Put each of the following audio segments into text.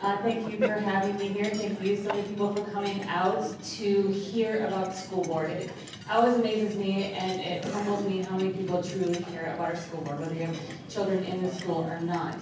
Thank you for having me here. Thank you so many people for coming out to hear about school board. It always amazes me and it humbles me how many people truly care about our school board, whether you have children in the school or not.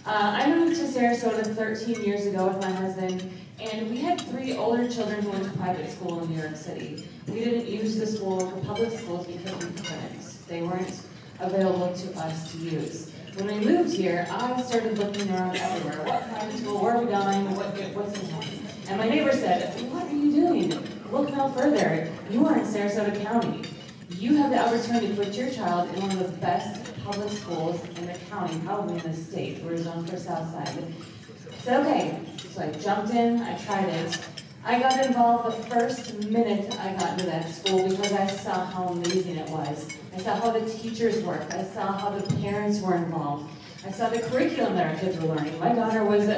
I moved to Sarasota 13 years ago with my husband, and we had 3 older children who went to private school in New York City. We didn't use the school, the public schools, because we couldn't. They weren't available to us to use. When we moved here, I started looking around everywhere. What private school? Where are we going? What's in town? And my neighbor said, "What are you doing? Look no further. You are in Sarasota County. You have the opportunity to put your child in one of the best public schools in the county, probably in the state. We're zoned for Southside." I said, okay. So I jumped in, I tried it. I got involved the first minute I got into that school because I saw how amazing it was. I saw how the teachers worked. I saw how the parents were involved. I saw the curriculum that our kids were learning. My daughter was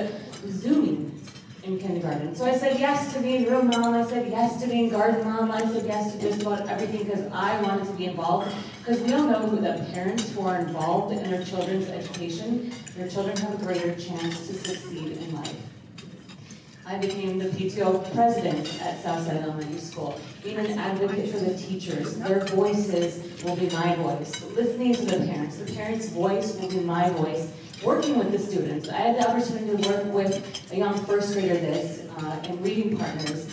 Zooming in kindergarten. So I said yes to being room mom. I said yes to being garden mom. I said yes to just about everything because I wanted to be involved. Because we all know that parents who are involved in their children's education, their children have a greater chance to succeed in life. I became the PTO president at Southside Elementary School, being an advocate for the teachers. Their voices will be my voice. Listening to the parents' voice will be my voice. Working with the students. I had the opportunity to work with a young first grader in Reading Partners,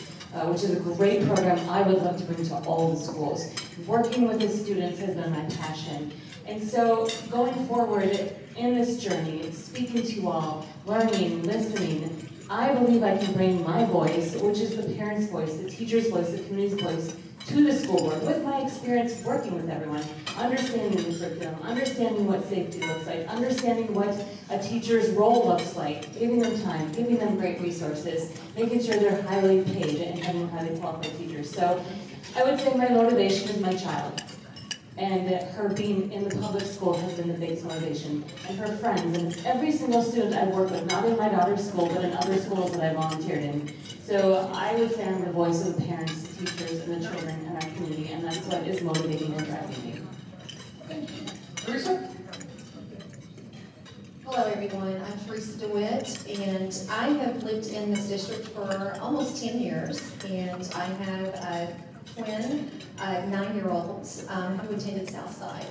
which is a great program I would love to bring to all the schools. Working with the students has been my passion. And so going forward in this journey, speaking to you all, learning, listening, I believe I can bring my voice, which is the parents' voice, the teacher's voice, the community's voice, to the school board with my experience working with everyone, understanding the curriculum, understanding what safety looks like, understanding what a teacher's role looks like, giving them time, giving them great resources, making sure they're highly paid and having highly qualified teachers. So I would say my motivation is my child. And her being in the public school has been the biggest motivation. And her friends, and every single student I've worked with, not in my daughter's school, but in other schools that I volunteered in. So I would say I'm the voice of the parents, the teachers, and the children in our community, and that's what is motivating and driving me. Teresa? Hello everyone, I'm Teresa DeWitt, and I have lived in this district for almost 10 years, and I have a twin, 9-year-olds who attended Southside.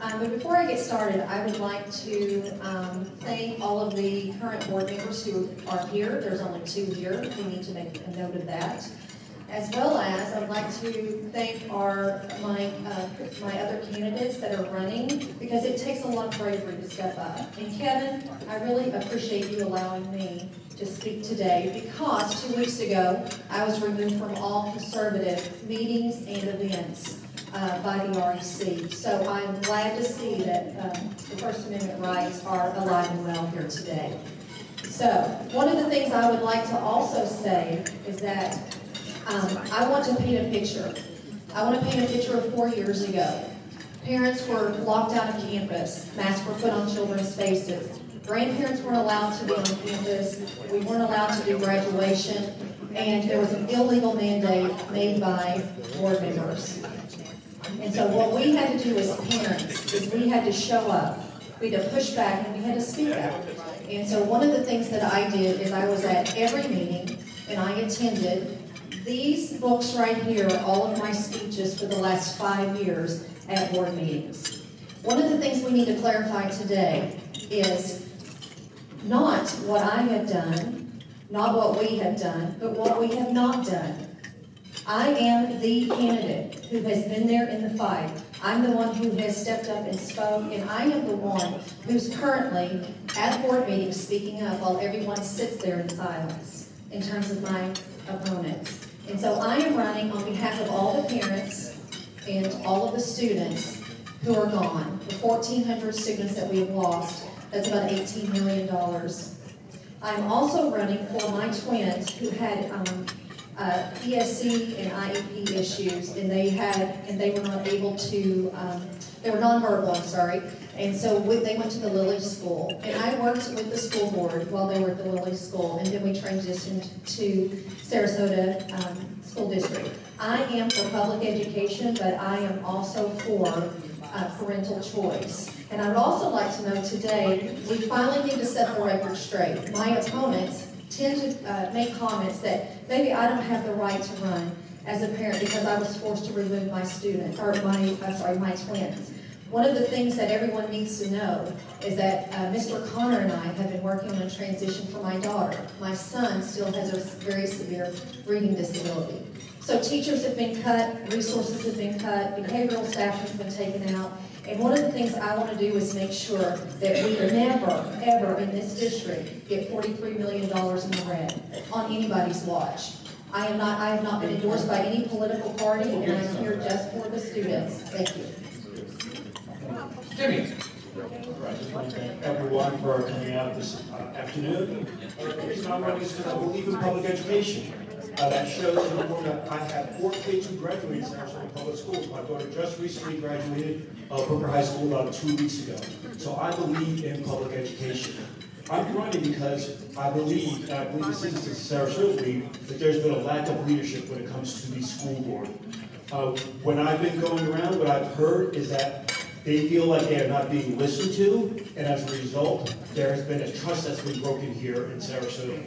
But before I get started, I would like to thank all of the current board members who are here. There's only 2 here. We need to make a note of that. As well as, I would like to thank my other candidates that are running, because it takes a lot of bravery to step up. And Kevin, I really appreciate you allowing me to speak today, because 2 weeks ago, I was removed from all conservative meetings and events by the REC. So I'm glad to see that the First Amendment rights are alive and well here today. So one of the things I would like to also say is that I want to paint a picture. I want to paint a picture of 4 years ago. Parents were locked out of campus. Masks were put on children's faces. Grandparents weren't allowed to be on campus. We weren't allowed to do graduation. And there was an illegal mandate made by board members. And so what we had to do as parents is we had to show up. We had to push back and we had to speak up. And so one of the things that I did is I was at every meeting and I attended. These books right here are all of my speeches for the last 5 years at board meetings. One of the things we need to clarify today is not what I have done, not what we have done, but what we have not done. I am the candidate who has been there in the fight. I'm the one who has stepped up and spoke, and I am the one who's currently at board meetings speaking up while everyone sits there in silence in terms of my opponents. And so I am running on behalf of all the parents and all of the students who are gone, the 1,400 students that we have lost. That's about $18 million. I'm also running for my twins who had ESC and IEP issues, and they were not able to, they were nonverbal, I'm sorry, and so they went to the Lilly School. And I worked with the school board while they were at the Lilly School, and then we transitioned to Sarasota School District. I am for public education, but I am also for parental choice. And I would also like to know today, we finally need to set the record straight. My opponents tend to make comments that maybe I don't have the right to run as a parent because I was forced to remove my student, or my twins. One of the things that everyone needs to know is that Mr. Connor and I have been working on a transition for my daughter. My son still has a very severe reading disability. So teachers have been cut, resources have been cut, behavioral staff has been taken out. And one of the things I want to do is make sure that we never, ever in this district get $43 million in the red on anybody's watch. I have not been endorsed by any political party, and I'm here just for the students. Thank you. Jimmy? I just want to thank everyone for coming out this afternoon. The reason I'm running is because I believe in public education. That shows that I have 4 kids who graduated Sarasota Public Schools. My daughter just recently graduated Booker High School about 2 weeks ago. So I believe in public education. I'm running because I believe the citizens of Sarasota believe that there's been a lack of leadership when it comes to the school board. When I've been going around, what I've heard is that they feel like they are not being listened to, and as a result, there has been a trust that's been broken here in Sarasota.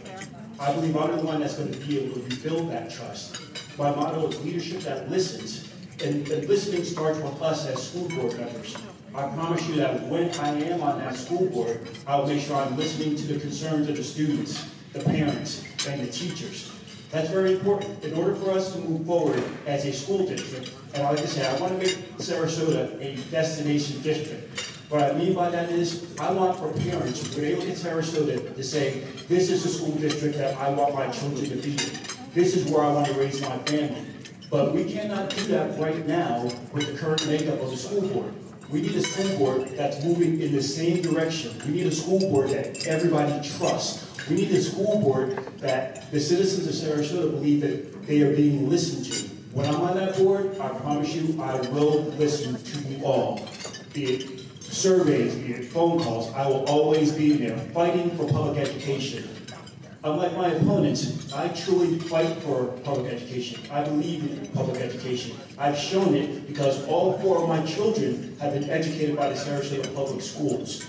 I believe I'm the one that's going to be able to rebuild that trust. My motto is leadership that listens, and listening starts with us as school board members. I promise you that when I am on that school board, I'll make sure I'm listening to the concerns of the students, the parents, and the teachers. That's very important. In order for us to move forward as a school district, and like I say, I want to make Sarasota a destination district. What I mean by that is, I want for parents, when they look at Sarasota, to say, this is the school district that I want my children to be in. This is where I want to raise my family. But we cannot do that right now with the current makeup of the school board. We need a school board that's moving in the same direction. We need a school board that everybody trusts. We need a school board that the citizens of Sarasota believe that they are being listened to. When I'm on that board, I promise you, I will listen to you all. Be it surveys, be it phone calls, I will always be there fighting for public education. Unlike my opponents, I truly fight for public education. I believe in public education. I've shown it because all 4 of my children have been educated by the Sarasota Public Schools.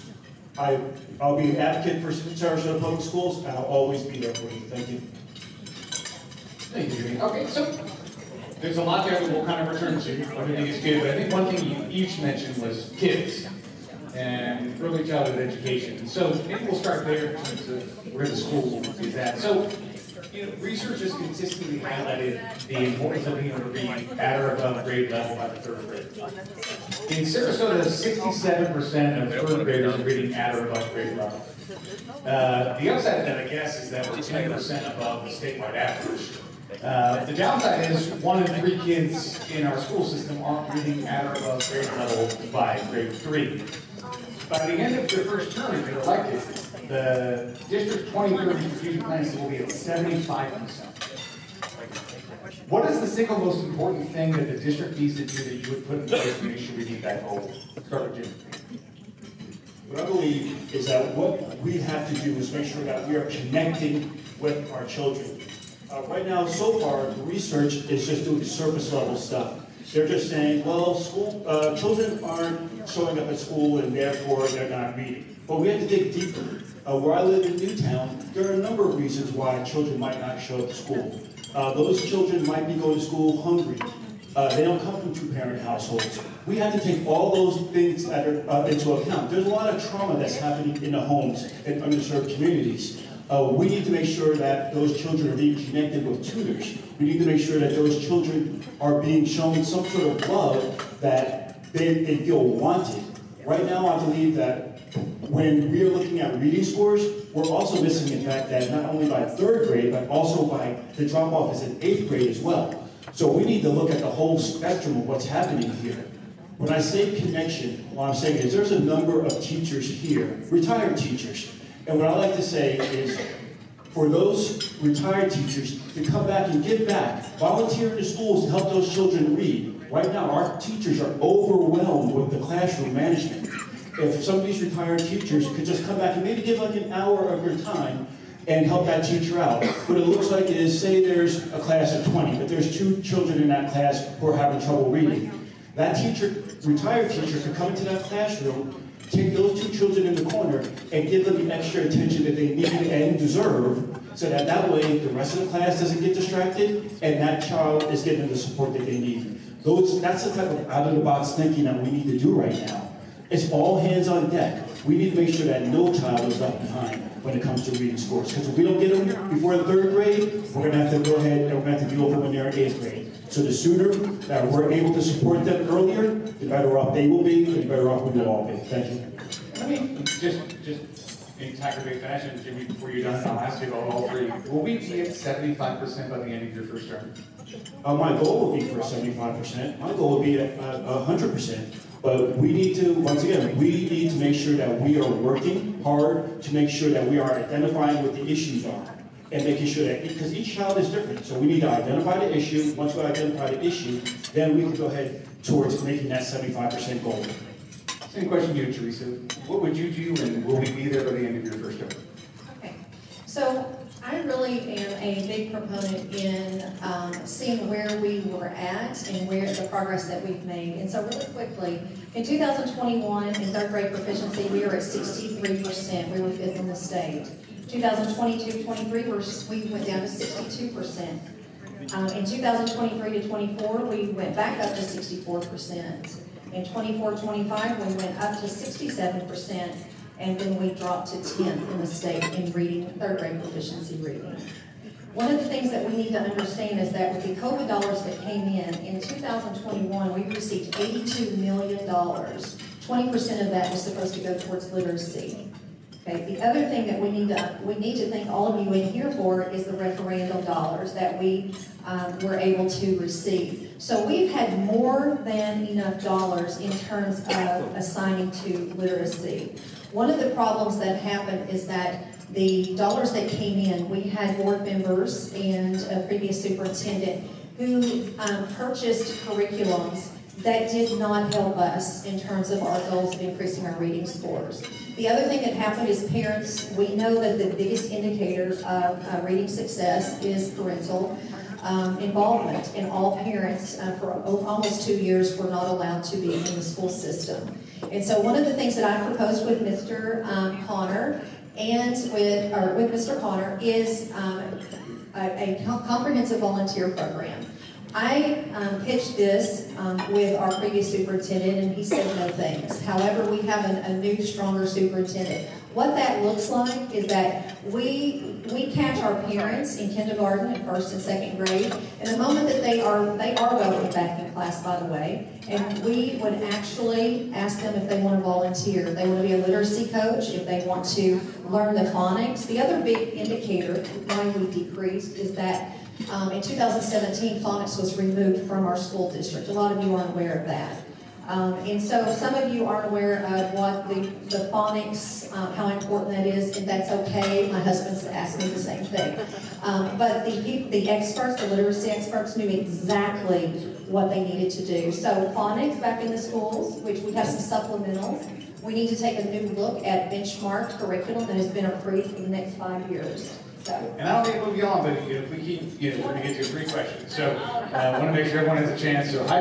I'll be an advocate for Sarasota Public Schools, and I'll always be there for you. Thank you. Thank you, Jimmy. Okay, so there's a lot there that we'll kind of return to. Everything is good, but I think one thing you each mentioned was kids and early childhood education. And so maybe we'll start there in terms of where the school is at. So, research has consistently highlighted the importance of being able to read at or above grade level by the 3rd grade. In Sarasota, 67% of 3rd graders are reading at or above grade level. The upside of that, I guess, is that we're 10% above the statewide average. The downside is 1 in 3 kids in our school system aren't reading at or above grade level by grade 3. By the end of their first term, if they're elected, the District 2030 strategic plan will be at 75%. What is the single most important thing that the district needs to do that you would put in place to make sure we meet that goal? Start with Jim. What I believe is that what we have to do is make sure that we are connecting with our children. Right now, so far, the research is just doing surface level stuff. They're just saying, well, children aren't showing up at school and therefore they're not reading. But we have to dig deeper. Where I live in Newtown, there are a number of reasons why children might not show up to school. Those children might be going to school hungry. They don't come from 2-parent households. We have to take all those things into account. There's a lot of trauma that's happening in the homes in underserved communities. We need to make sure that those children are being connected with tutors. We need to make sure that those children are being shown some sort of love that they feel wanted. Right now, I believe that when we are looking at reading scores, we're also missing the fact that not only by 3rd grade, but also by the drop-off is in 8th grade as well. So we need to look at the whole spectrum of what's happening here. When I say connection, what I'm saying is there's a number of teachers here, retired teachers. And what I like to say is, for those retired teachers to come back and give back, volunteer in the schools to help those children read. Right now, our teachers are overwhelmed with the classroom management. If some of these retired teachers could just come back and maybe give like an hour of their time and help that teacher out. What it looks like is, say there's a class of 20, but there's 2 children in that class who are having trouble reading. That teacher, retired teacher, could come into that classroom, take those 2 children in the corner and give them the extra attention that they need and deserve so that that way the rest of the class doesn't get distracted and that child is getting the support that they need. That's the type of out-of-the-box thinking that we need to do right now. It's all hands on deck. We need to make sure that no child is left behind when it comes to reading scores. Because if we don't get them before the 3rd grade, we're going to have to go ahead and we're going to have to deal with them when they're in 8th grade. So the sooner that we're able to support them earlier, the better off they will be, and the better off we will all be. Thank you. Let me just in tackle-based fashion, Jimmy, before you're done, I'll ask you about all three. Will we be at 75% by the end of your first term? My goal would be for 75%. My goal would be at 100%. But we need to, once again, we need to make sure that we are working hard to make sure that we are identifying what the issues are. And making sure that, because each child is different. So we need to identify the issue. Once we identify the issue, then we can go ahead towards making that 75% goal. Same question to you, Teresa. What would you do, and will we be there by the end of your first term? Okay, so I really am a big proponent in seeing where we were at and where the progress that we've made. And so really quickly, in 2021, in 3rd grade proficiency, we were at 63%. We were 5th in the state. 2022-23, we went down to 62%. In 2023 to 24, we went back up to 64%. In 24-25, we went up to 67%, and then we dropped to 10th in the state in reading, 3rd grade proficiency reading. One of the things that we need to understand is that with the COVID dollars that came in 2021, we received $82 million. 20% of that was supposed to go towards literacy. Okay, the other thing that we need to thank all of you in here for is the referendum dollars that we were able to receive. So we've had more than enough dollars in terms of assigning to literacy. One of the problems that happened is that the dollars that came in, we had board members and a previous superintendent who purchased curriculums that did not help us in terms of our goals of increasing our reading scores. The other thing that happened is parents, we know that the biggest indicator of reading success is parental involvement, and all parents for almost 2 years were not allowed to be in the school system. And so one of the things that I proposed with Mr. Connor and with Mr. Connor is a comprehensive volunteer program. I pitched this with our previous superintendent, and he said no thanks. However, we have a new, stronger superintendent. What that looks like is that we catch our parents in kindergarten and 1st and 2nd grade, and the moment that they are welcome back in class, by the way, and we would actually ask them if they want to volunteer, if they want to be a literacy coach, if they want to learn the phonics. The other big indicator why we decreased is that in 2017, phonics was removed from our school district. A lot of you aren't aware of that. And so some of you aren't aware of what the phonics, how important that is, and that's okay. My husband's asked me the same thing. But the experts, the literacy experts, knew exactly what they needed to do. So phonics back in the schools, which we have some supplementals. We need to take a new look at benchmarked curriculum that has been approved for the next 5 years. And I don't think we'll be on, but if we keep, we're going to get to 3 questions. So I want to make sure everyone has a chance. So I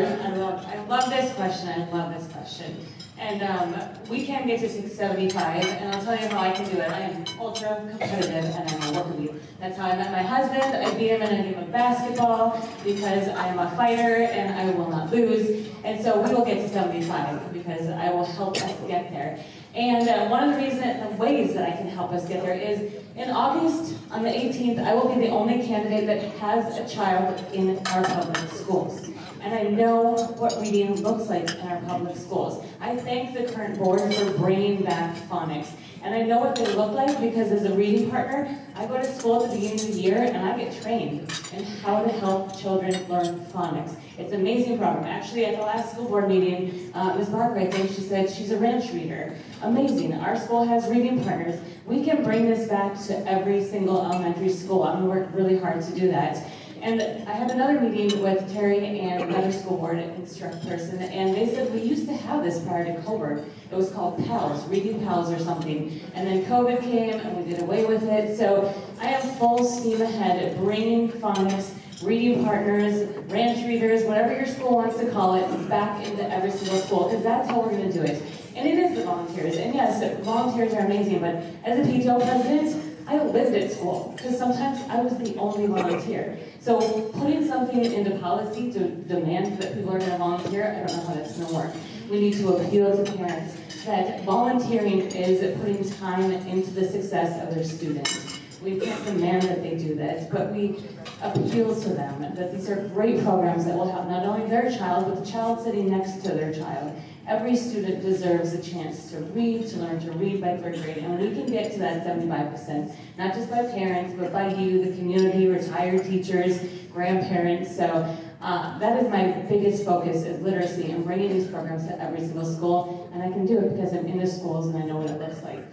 love this question. I love this question. And we can get to 675, and I'll tell you how I can do it. I am ultra competitive, and I'm a worker bee. That's how I met my husband. I beat him in a game of basketball because I am a fighter and I will not lose. And so we will get to 75 because I will help us get there. And one of the ways that I can help us get there is in August, on the 18th, I will be the only candidate that has a child in our public schools. And I know what reading looks like in our public schools. I thank the current board for bringing back phonics. And I know what they look like because as a reading partner, I go to school at the beginning of the year and I get trained in how to help children learn phonics. It's an amazing program. Actually, at the last school board meeting, Ms. Barker, I think she said she's a ranch reader. Amazing. Our school has reading partners. We can bring this back to every single elementary school. I'm going to work really hard to do that. And I had another meeting with Terry and another school board instruct person, and they said we used to have this prior to COVID. It was called PALS, Reading PALS or something. And then COVID came and we did away with it. So I am full steam ahead at bringing phonics, reading partners, ranch readers, whatever your school wants to call it, back into every single school, because that's how we're going to do it. And it is the volunteers. And yes, volunteers are amazing, but as a PTO president, I lived at school, because sometimes I was the only volunteer. So putting something into policy to demand that people are gonna volunteer, I don't know how that's gonna work. We need to appeal to parents that volunteering is putting time into the success of their students. We can't demand that they do this, but we appeal to them that these are great programs that will help not only their child, but the child sitting next to their child. Every student deserves a chance to read, to learn to read by 3rd grade, and we can get to that 75%, not just by parents, but by you, the community, retired teachers, grandparents. So that is my biggest focus, is literacy and bringing these programs to every single school, and I can do it because I'm in the schools and I know what it looks like.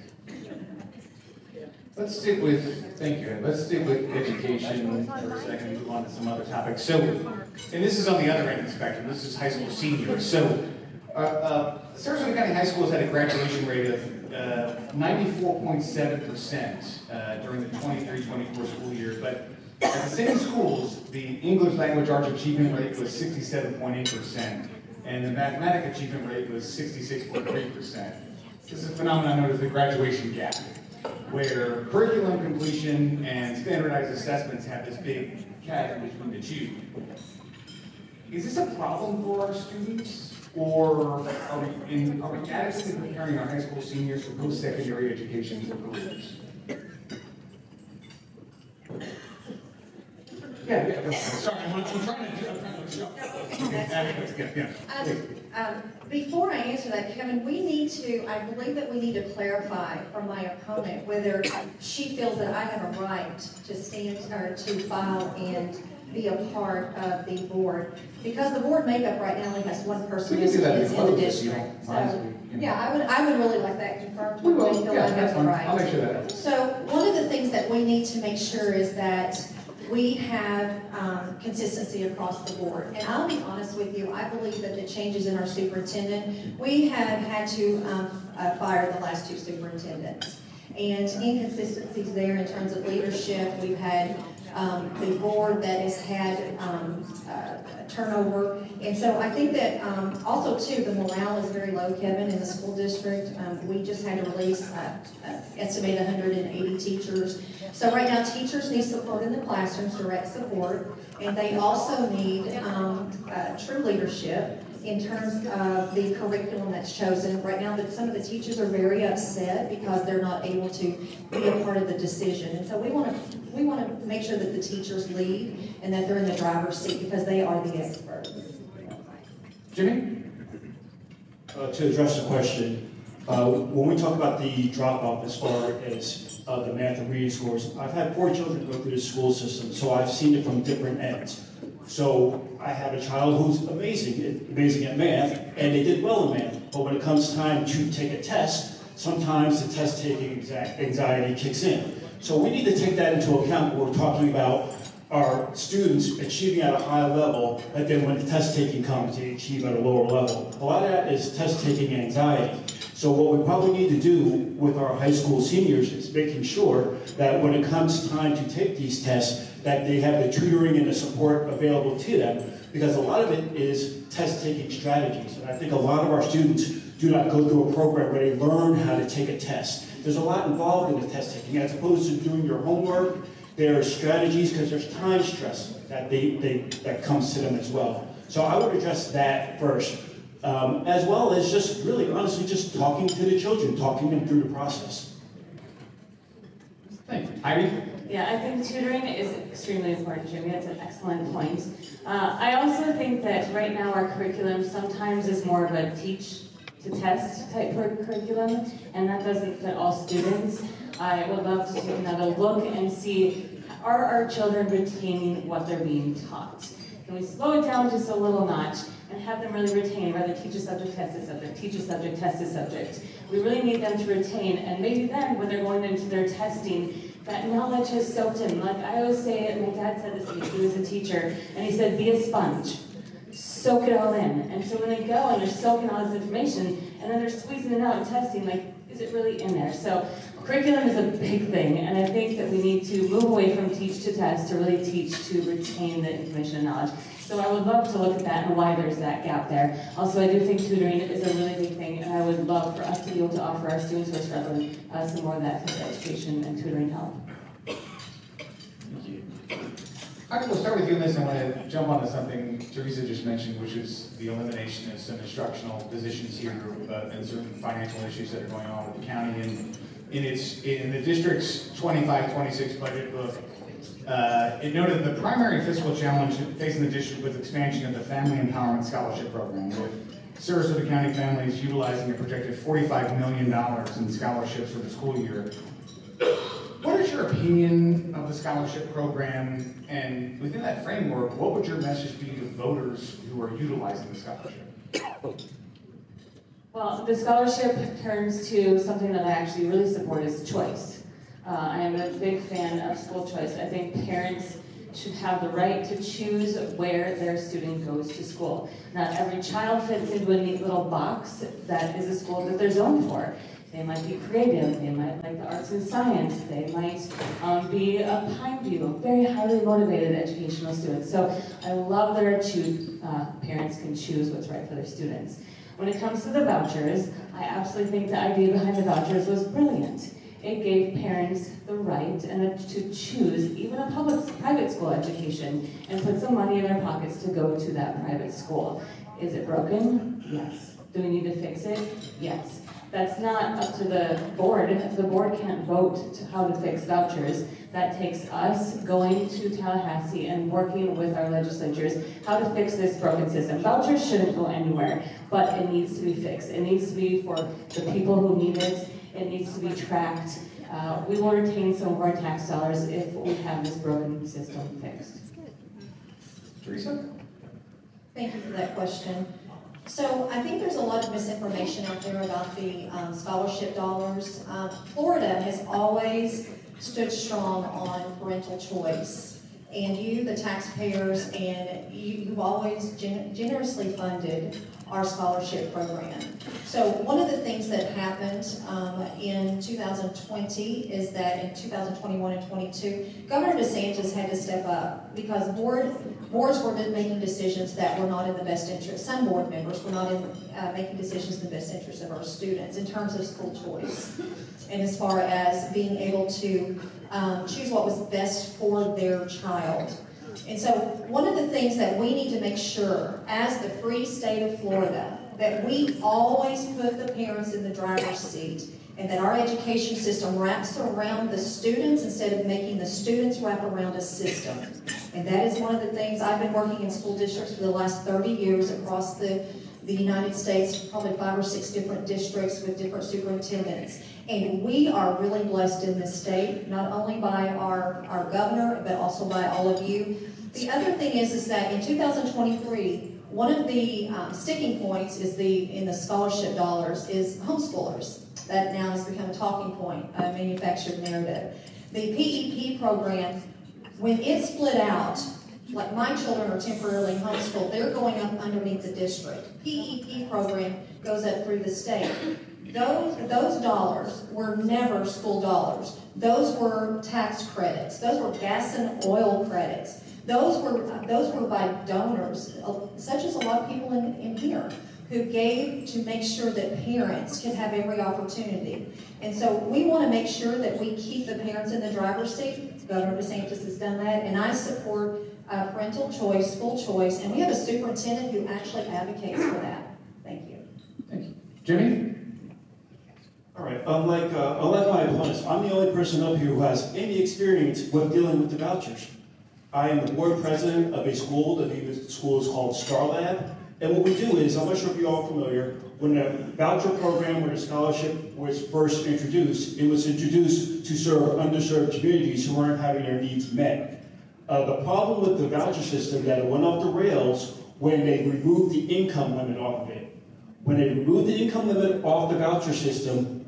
Let's stick with, thank you, let's stick with education for a second and move on to some other topics. So, and this is on the other end of the spectrum, this is high school seniors. So, Sarasota County High Schools had a graduation rate of 94.7% during the 23-24 school year, but at the same schools, the English language arts achievement rate was 67.8%, and the mathematics achievement rate was 66.3%. This is a phenomenon known as the graduation gap, where curriculum completion and standardized assessments have this big chasm between the two. Is this a problem for our students? Or are we adequately preparing our high school seniors for post-secondary education and careers? Yeah, sorry, I'm trying to show. Before I answer that, Kevin, I believe that we need to clarify from my opponent whether she feels that I have a right to stand or to file and be a part of the board. Because the board makeup right now only has one person who's in the district. So, yeah, I would really like that confirmed. We will, feel yeah, I have that's the fine. right. I'll make sure that happens. So one of the things that we need to make sure is that we have consistency across the board. And I'll be honest with you, I believe that the changes in our superintendent, we have had to fire the last 2 superintendents. And inconsistencies there in terms of leadership. We've had the board that has had turnover. And so I think that also too, the morale is very low, Kevin, in the school district. We just had to release, estimate 180 teachers. So right now, teachers need support in the classrooms, direct support, and they also need true leadership in terms of the curriculum that's chosen. Right now, some of the teachers are very upset because they're not able to be a part of the decision. And so we want to make sure that the teachers lead and that they're in the driver's seat because they are the experts. Jimmy? To address the question, when we talk about the drop-off as far as the math and reading scores, I've had 4 children go through the school system, so I've seen it from different ends. So I have a child who's amazing at math, and they did well in math. But when it comes time to take a test, sometimes the test-taking anxiety kicks in. So we need to take that into account when we're talking about our students achieving at a high level, but then when the test-taking comes, they achieve at a lower level. A lot of that is test-taking anxiety. So what we probably need to do with our high school seniors is making sure that when it comes time to take these tests, that they have the tutoring and the support available to them, because a lot of it is test-taking strategies. And I think a lot of our students do not go through a program where they learn how to take a test. There's a lot involved in the test-taking. As opposed to doing your homework, there are strategies, because there's time stress that comes to them as well. So I would address that first, as well as just really honestly just talking to the children, talking them through the process. Thank you. Heidi? Yeah, I think tutoring is extremely important, Jimmy. That's an excellent point. I also think that right now our curriculum sometimes is more of a teach-to-test type curriculum, and that doesn't fit all students. I would love to take another look and see, are our children retaining what they're being taught? Can we slow it down just a little notch and have them really retain, rather teach a subject, test a subject, teach a subject, test a subject. We really need them to retain, and maybe then when they're going into their testing, that knowledge has soaked in. Like I always say, and my dad said this to me, he was a teacher, and he said, be a sponge. Soak it all in. And so when they go and they're soaking all this information, and then they're squeezing it out and testing, like, is it really in there? So Curriculum is a big thing, and I think that we need to move away from teach to test to really teach to retain the information and knowledge. So I would love to look at that and why there's that gap there. Also, I do think tutoring is a really big thing, and I would love for us to be able to offer our students who are struggling some more of that physical education and tutoring help. Thank you. All right, we'll start with you on this. I want to jump onto something Teresa just mentioned, which is the elimination of some instructional positions here and certain financial issues that are going on with the county. And in the district's 25-26 budget book, it noted the primary fiscal challenge facing the district was expansion of the Family Empowerment Scholarship Program, with Sarasota County families utilizing a projected $45 million in scholarships for the school year. What is your opinion of the scholarship program? And within that framework, what would your message be to voters who are utilizing the scholarship? Well, the scholarship turns to something that I actually really support is choice. I am a big fan of school choice. I think parents should have the right to choose where their student goes to school. Not every child fits into a neat little box that is a school that they're zoned for. They might be creative, they might like the arts and science, they might be a Pineview, very highly motivated educational students. So I love that parents can choose what's right for their students. When it comes to the vouchers, I absolutely think the idea behind the vouchers was brilliant. It gave parents the right to choose even a private school education and put some money in their pockets to go to that private school. Is it broken? Yes. Do we need to fix it? Yes. That's not up to the board. The board can't vote to how to fix vouchers. That takes us going to Tallahassee and working with our legislatures how to fix this broken system. Vouchers shouldn't go anywhere, but it needs to be fixed. It needs to be for the people who need it. It needs to be tracked. We will retain some of our tax dollars if we have this broken system fixed. Teresa? Thank you for that question. So I think there's a lot of misinformation out there about the scholarship dollars. Florida has always stood strong on parental choice. And you, the taxpayers, and you've always generously funded our scholarship program. So one of the things that happened in 2020 is that in 2021 and 22, Governor DeSantis had to step up because boards were making decisions that were not in the best interest. Some board members were not making decisions in the best interest of our students in terms of school choice and as far as being able to choose what was best for their child. And so one of the things that we need to make sure as the free state of Florida, that we always put the parents in the driver's seat and that our education system wraps around the students instead of making the students wrap around a system. And that is one of the things I've been working in school districts for the last 30 years across the United States, probably 5 or 6 different districts with different superintendents. And we are really blessed in this state, not only by our governor, but also by all of you. The other thing is that in 2023, one of the sticking points is in the scholarship dollars is homeschoolers. That now has become a talking point, a manufactured narrative. The PEP program, when it split out, like my children are temporarily homeschooled, they're going up underneath the district. PEP program goes up through the state. Those dollars were never school dollars. Those were tax credits. Those were gas and oil credits. Those were by donors, such as a lot of people in here, who gave to make sure that parents can have every opportunity. And so we want to make sure that we keep the parents in the driver's seat. Governor DeSantis has done that, and I support parental choice, school choice, and we have a superintendent who actually advocates for that. Thank you. Thank you. Jimmy? All right, unlike my opponents, I'm the only person up here who has any experience with dealing with the vouchers. I am the board president of a school. The name of the school is called Star Lab. And what we do is, I'm not sure if you're all familiar, when the voucher program or the scholarship was first introduced, it was introduced to serve underserved communities who weren't having their needs met. The problem with the voucher system that it went off the rails when they removed the income limit off of it. When they removed the income limit off the voucher system,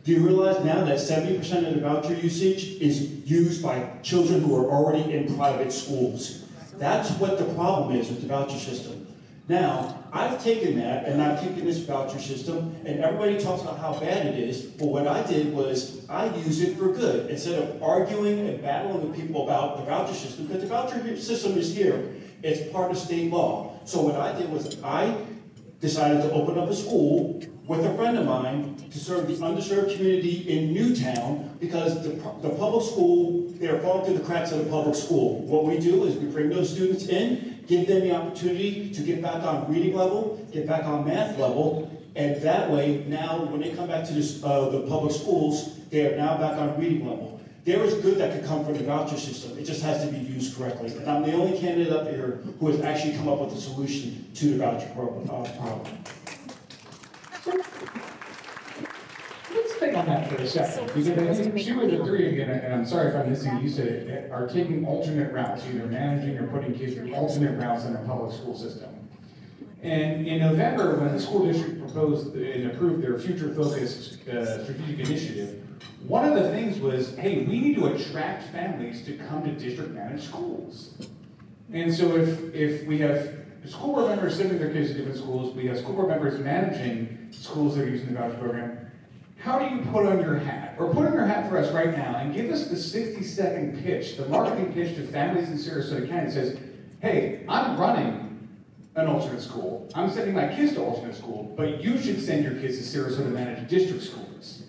do you realize now that 70% of the voucher usage is used by children who are already in private schools? That's what the problem is with the voucher system. Now, I've taken that and I've taken this voucher system and everybody talks about how bad it is, but what I did was I used it for good. Instead of arguing and battling with people about the voucher system, because the voucher system is here, it's part of state law. So what I did was I decided to open up a school with a friend of mine to serve the underserved community in Newtown because the public school, they're falling through the cracks of the public school. What we do is we bring those students in, give them the opportunity to get back on reading level, get back on math level, and that way, now when they come back to the public schools, they are now back on reading level. There is good that could come from the voucher system. It just has to be used correctly. And I'm the only candidate up here who has actually come up with a solution to the voucher problem. Let's think on that for a second, because I think 2 of the 3, and I'm sorry if I'm missing, you said it, are taking alternate routes, either managing or putting kids through alternate routes in a public school system. And in November, when the school district proposed and approved their future-focused strategic initiative, one of the things was, hey, we need to attract families to come to district-managed schools. And so if we have school board members sending their kids to different schools, we have school board members managing schools that are using the voucher program, how do you put on your hat, or put on your hat for us right now, and give us the 60-second pitch, the marketing pitch to families in Sarasota County that says, hey, I'm running an alternate school, I'm sending my kids to alternate school, but you should send your kids to Sarasota managed district schools.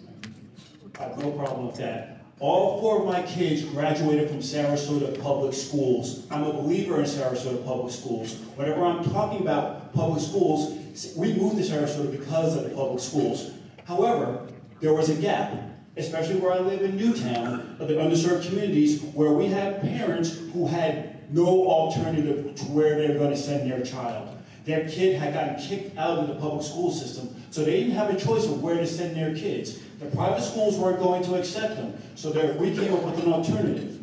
I have no problem with that. All 4 of my kids graduated from Sarasota public schools. I'm a believer in Sarasota public schools. Whenever I'm talking about public schools, we moved to Sarasota because of the public schools. However, there was a gap, especially where I live in Newtown, of the underserved communities, where we had parents who had no alternative to where they're going to send their child. Their kid had gotten kicked out of the public school system, so they didn't have a choice of where to send their kids. The private schools weren't going to accept them, so we came up with an alternative.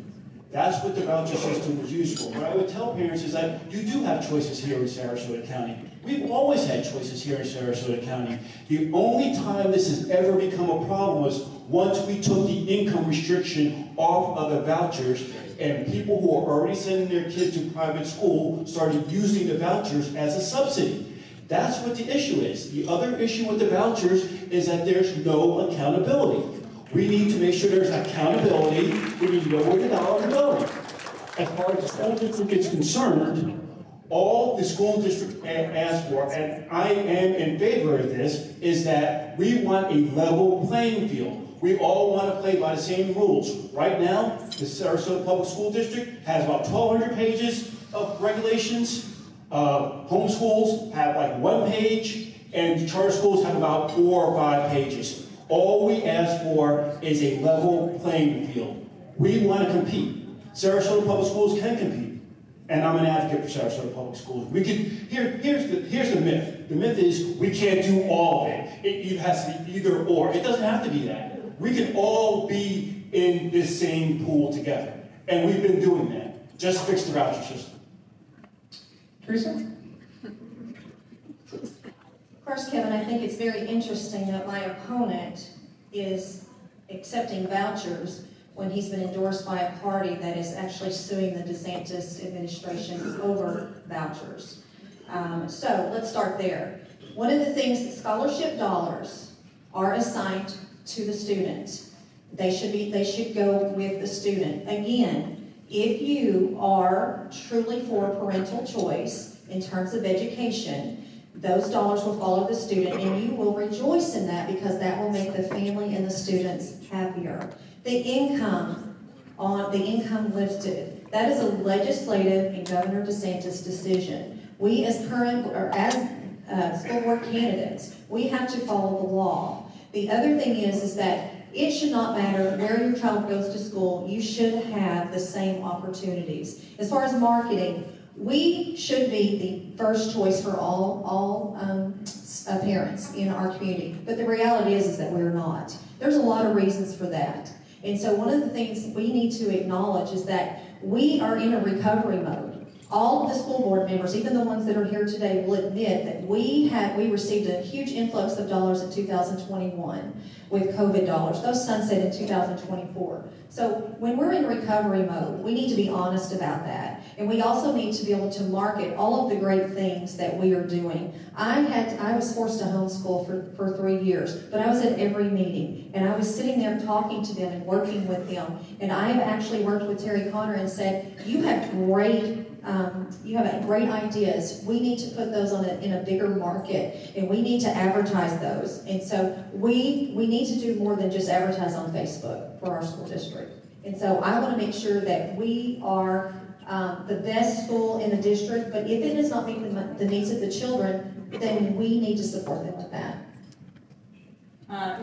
That's what the voucher system was used for. What I would tell parents is that you do have choices here in Sarasota County. We've always had choices here in Sarasota County. The only time this has ever become a problem was once we took the income restriction off of the vouchers and people who are already sending their kids to private school started using the vouchers as a subsidy. That's what the issue is. The other issue with the vouchers is that there's no accountability. We need to make sure there's accountability. We need to know where the dollars are going. As far as the school district is concerned, all the school district asks for, and I am in favor of this, is that we want a level playing field. We all want to play by the same rules. Right now, the Sarasota Public School District has about 1,200 pages of regulations. Homeschools have like 1 page, and charter schools have about 4 or 5 pages. All we ask for is a level playing field. We want to compete. Sarasota Public Schools can compete. And I'm an advocate for Sarasota Public Schools. Here's the myth. The myth is we can't do all of it. It has to be either or. It doesn't have to be that. We can all be in this same pool together. And we've been doing that. Just fix the voucher system. Teresa? First, Kevin, I think it's very interesting that my opponent is accepting vouchers when he's been endorsed by a party that is actually suing the DeSantis administration over vouchers. So let's start there. One of the things that scholarship dollars are assigned to the student. They should go with the student. Again, if you are truly for parental choice in terms of education, those dollars will follow the student, and you will rejoice in that because that will make the family and the students happier. The income lifted, that is a legislative and Governor DeSantis decision. We as school board candidates, we have to follow the law. The other thing is that it should not matter where your child goes to school, you should have the same opportunities. As far as marketing, we should be the first choice for all parents in our community. But the reality is that we're not. There's a lot of reasons for that. And so one of the things we need to acknowledge is that we are in a recovery mode. All of the school board members, even the ones that are here today, will admit that we received a huge influx of dollars in 2021. with COVID dollars. Those sunset in 2024. So when we're in recovery mode, we need to be honest about that. And we also need to be able to market all of the great things that we are doing. I was forced to homeschool for 3 years, but I was at every meeting, and I was sitting there talking to them and working with them. And I have actually worked with Terry Connor and said, you have great ideas. We need to put those in a bigger market, and we need to advertise those. And so we need to do more than just advertise on Facebook for our school district. And so I want to make sure that we are the best school in the district, but if it does not meet the needs of the children, then we need to support them with that.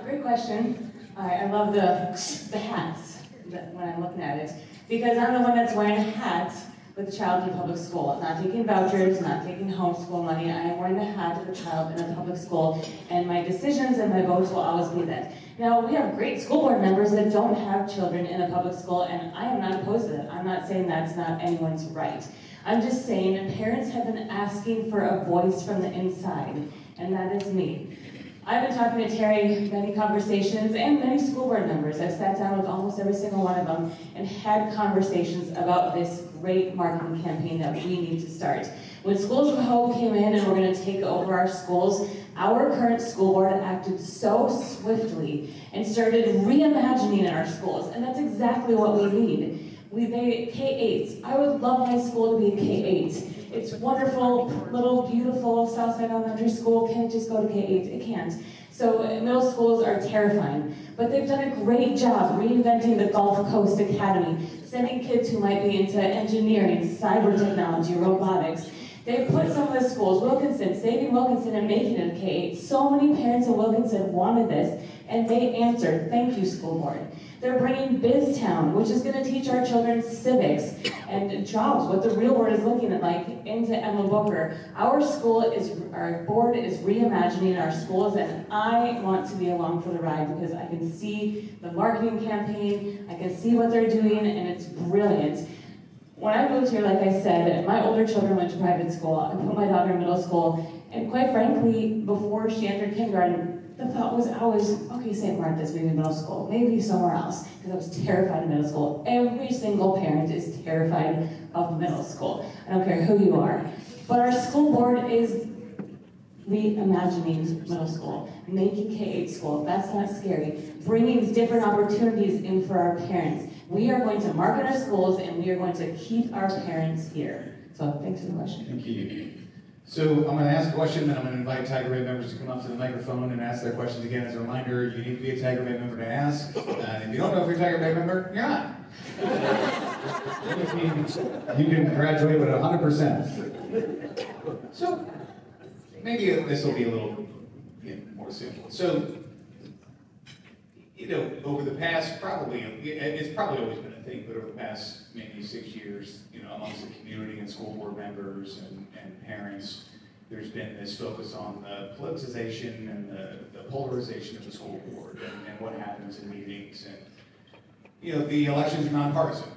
Great question. I love the hats when I'm looking at it, because I'm the one that's wearing a hat with a child in public school. Not taking vouchers, not taking homeschool money. I am wearing the hat of a child in a public school, and my decisions and my votes will always be that. Now, we have great school board members that don't have children in a public school, and I am not opposed to that. I'm not saying that's not anyone's right. I'm just saying parents have been asking for a voice from the inside, and that is me. I've been talking to Terry, many conversations, and many school board members. I've sat down with almost every single one of them and had conversations about this great marketing campaign that we need to start. When Schools of Hope came in and we're going to take over our schools, our current school board acted so swiftly and started reimagining our schools, and that's exactly what we need. We made K-8s. I would love my school to be a K-8. It's wonderful, little, beautiful Southside Elementary School. Can't just go to K-8. It can't. So middle schools are terrifying. But they've done a great job reinventing the Gulf Coast Academy, sending kids who might be into engineering, cyber technology, robotics. They've put some of the schools, Wilkinson, saving Wilkinson and making it a K-8. So many parents in Wilkinson wanted this, and they answered, thank you, school board. They're bringing BizTown, which is going to teach our children civics and jobs, what the real world is looking at like, into Emma Booker. Our board is reimagining our schools, and I want to be along for the ride because I can see the marketing campaign, I can see what they're doing, and it's brilliant. When I moved here, like I said, my older children went to private school. I put my daughter in middle school, and quite frankly, before she entered kindergarten, the thought was always, okay, St. Martha's, maybe middle school, maybe somewhere else, because I was terrified of middle school. Every single parent is terrified of middle school. I don't care who you are. But our school board is reimagining middle school, making K-8 school. That's not scary. Bringing different opportunities in for our parents. We are going to market our schools, and we are going to keep our parents here. So thanks for the question. Thank you. So I'm going to ask a question, then I'm going to invite Tiger Red members to come up to the microphone and ask their questions again. As a reminder, you need to be a Tiger Red member to ask. And if you don't know if you're a Tiger Red member, you're not. You can graduate with 100%. So maybe this will be a little more simple. So, over the past it's probably always been a thing, but over the past maybe 6 years, amongst the community and school board members and parents, there's been this focus on the politicization and the polarization of the school board and what happens in meetings. And, the elections are nonpartisan,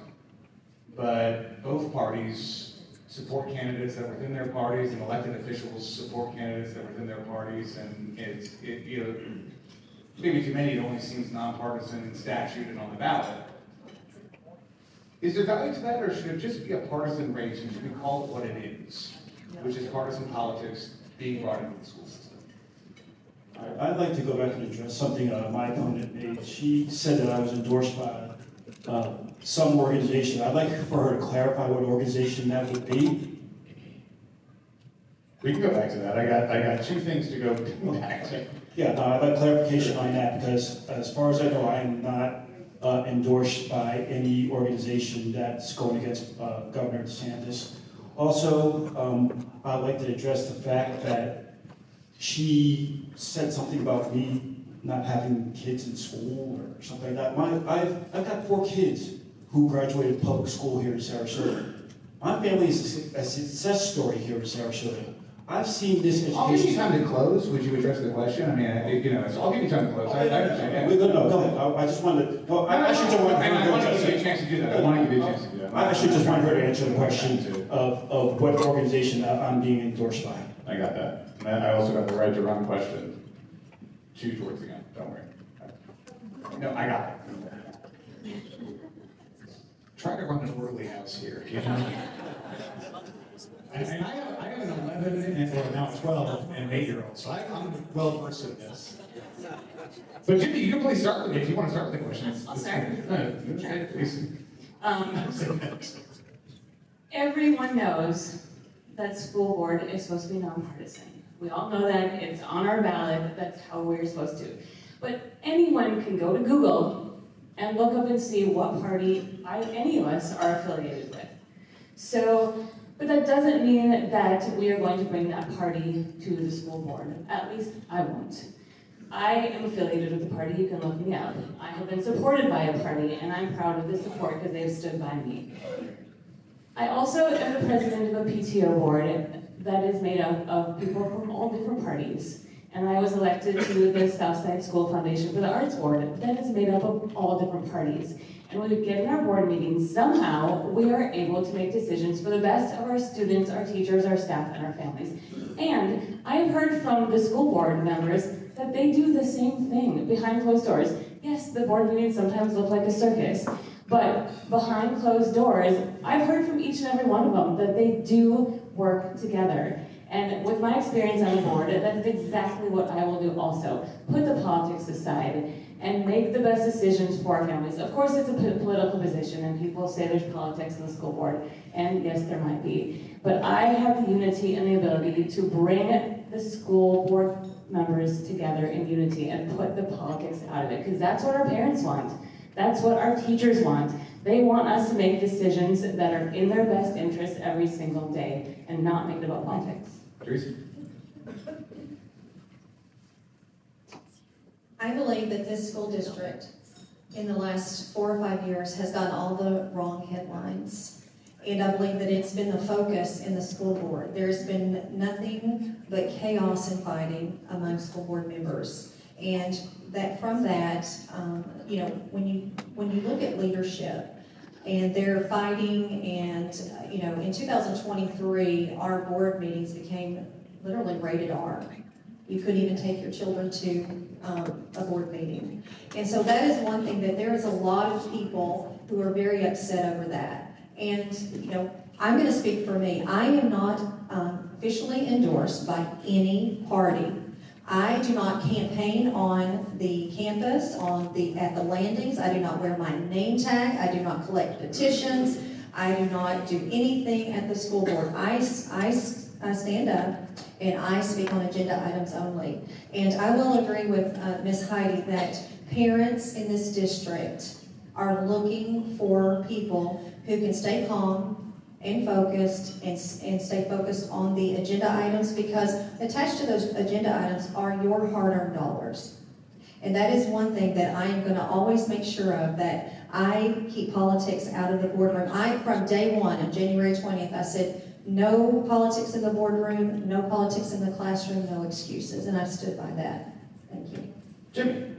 but both parties support candidates that are within their parties, and elected officials support candidates that are within their parties, and maybe to many it only seems nonpartisan and statute and on the ballot. Is there value to that, or should it just be a partisan race, and should we call it what it is, which is partisan politics being brought into the school system? I'd like to go back and address something my opponent made. She said that I was endorsed by some organization. I'd like for her to clarify what organization that would be. We can go back to that. I got two things to go back to. Yeah, no, I'd like clarification on that, because as far as I know, I am not endorsed by any organization that's going against Governor DeSantis. Also, I'd like to address the fact that she said something about me not having kids in school or something like that. I've got 4 kids who graduated public school here in Sarasota. My family is a success story here in Sarasota. I've seen this education. I'll give you time to close. Would you address the question? I mean, I'll give you time to close. I understand. No, go ahead. I just wanted to. Well, I actually don't want her to. I want to give you a chance to do that. I want to give you a chance to do that. I actually just want her to answer the question of what organization I'm being endorsed by. I got that. And then I also got the right to run question 2 towards the end. Don't worry. No, I got it. Try to run an orderly house here, you know? And I have an 11 and, or now 12 and an 8-year-old, so I'm well versed in this. But Jimmy, you can please start with it if you want to start with the questions. I'll start. Okay, please. Everyone knows that school board is supposed to be nonpartisan. We all know that, it's on our ballot, that's how we're supposed to. But anyone can go to Google and look up and see what party any of us are affiliated with. So, but that doesn't mean that we are going to bring that party to the school board. At least I won't. I am affiliated with the party, you can look me up. I have been supported by a party, and I'm proud of the support because they've stood by me. I also am the president of a PTO board that is made up of people from all different parties. And I was elected to the Southside School Foundation for the Arts Board that is made up of all different parties. And when we get in our board meetings, somehow we are able to make decisions for the best of our students, our teachers, our staff, and our families. And I've heard from the school board members that they do the same thing behind closed doors. Yes, the board meetings sometimes look like a circus, but behind closed doors, I've heard from each and every one of them that they do work together. And with my experience on the board, that is exactly what I will do also. Put the politics aside and make the best decisions for our families. Of course, it's a political position, and people say there's politics in the school board, and yes, there might be. But I have the unity and the ability to bring the school board members together in unity and put the politics out of it, because that's what our parents want. That's what our teachers want. They want us to make decisions that are in their best interest every single day and not make it about politics. Teresa? I believe that this school district, in the last 4 or 5 years, has gotten all the wrong headlines. And I believe that it's been the focus in the school board. There's been nothing but chaos and fighting among school board members. And that from that, when you look at leadership, and they're fighting, and in 2023, our board meetings became literally rated R. You couldn't even take your children to a board meeting. And so that is one thing, that there is a lot of people who are very upset over that. And, I'm going to speak for me. I am not officially endorsed by any party. I do not campaign on the campus, at the landings. I do not wear my name tag. I do not collect petitions. I do not do anything at the school board. I stand up and I speak on agenda items only. And I will agree with Ms. Heidi that parents in this district are looking for people who can stay calm and focused, and stay focused on the agenda items, because attached to those agenda items are your hard-earned dollars. And that is one thing that I am going to always make sure of, that I keep politics out of the boardroom. From day one, on January 20th, I said, no politics in the boardroom, no politics in the classroom, no excuses, and I've stood by that. Thank you. Jimmy?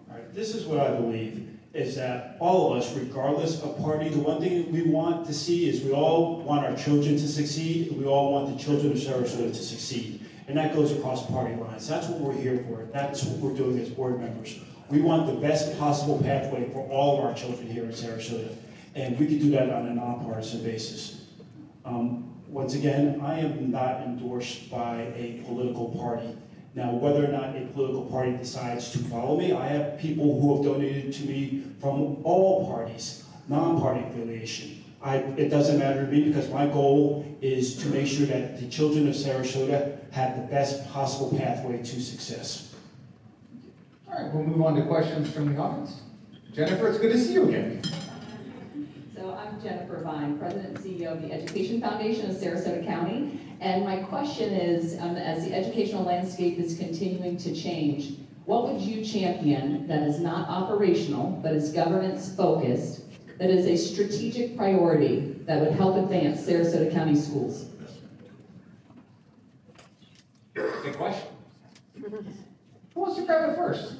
All right, this is what I believe, is that all of us, regardless of party, the one thing we want to see is we all want our children to succeed, and we all want the children of Sarasota to succeed. And that goes across party lines. That's what we're here for. That's what we're doing as board members. We want the best possible pathway for all of our children here in Sarasota. And we can do that on a nonpartisan basis. Once again, I am not endorsed by a political party. Now, whether or not a political party decides to follow me, I have people who have donated to me from all parties, non-party affiliation. It doesn't matter to me, because my goal is to make sure that the children of Sarasota have the best possible pathway to success. All right, we'll move on to questions from the audience. Jennifer, it's good to see you again. So I'm Jennifer Vine, President and CEO of the Education Foundation of Sarasota County. And my question is, as the educational landscape is continuing to change, what would you champion that is not operational, but is governance focused, that is a strategic priority that would help advance Sarasota County schools? Good question. Who wants to grab it first?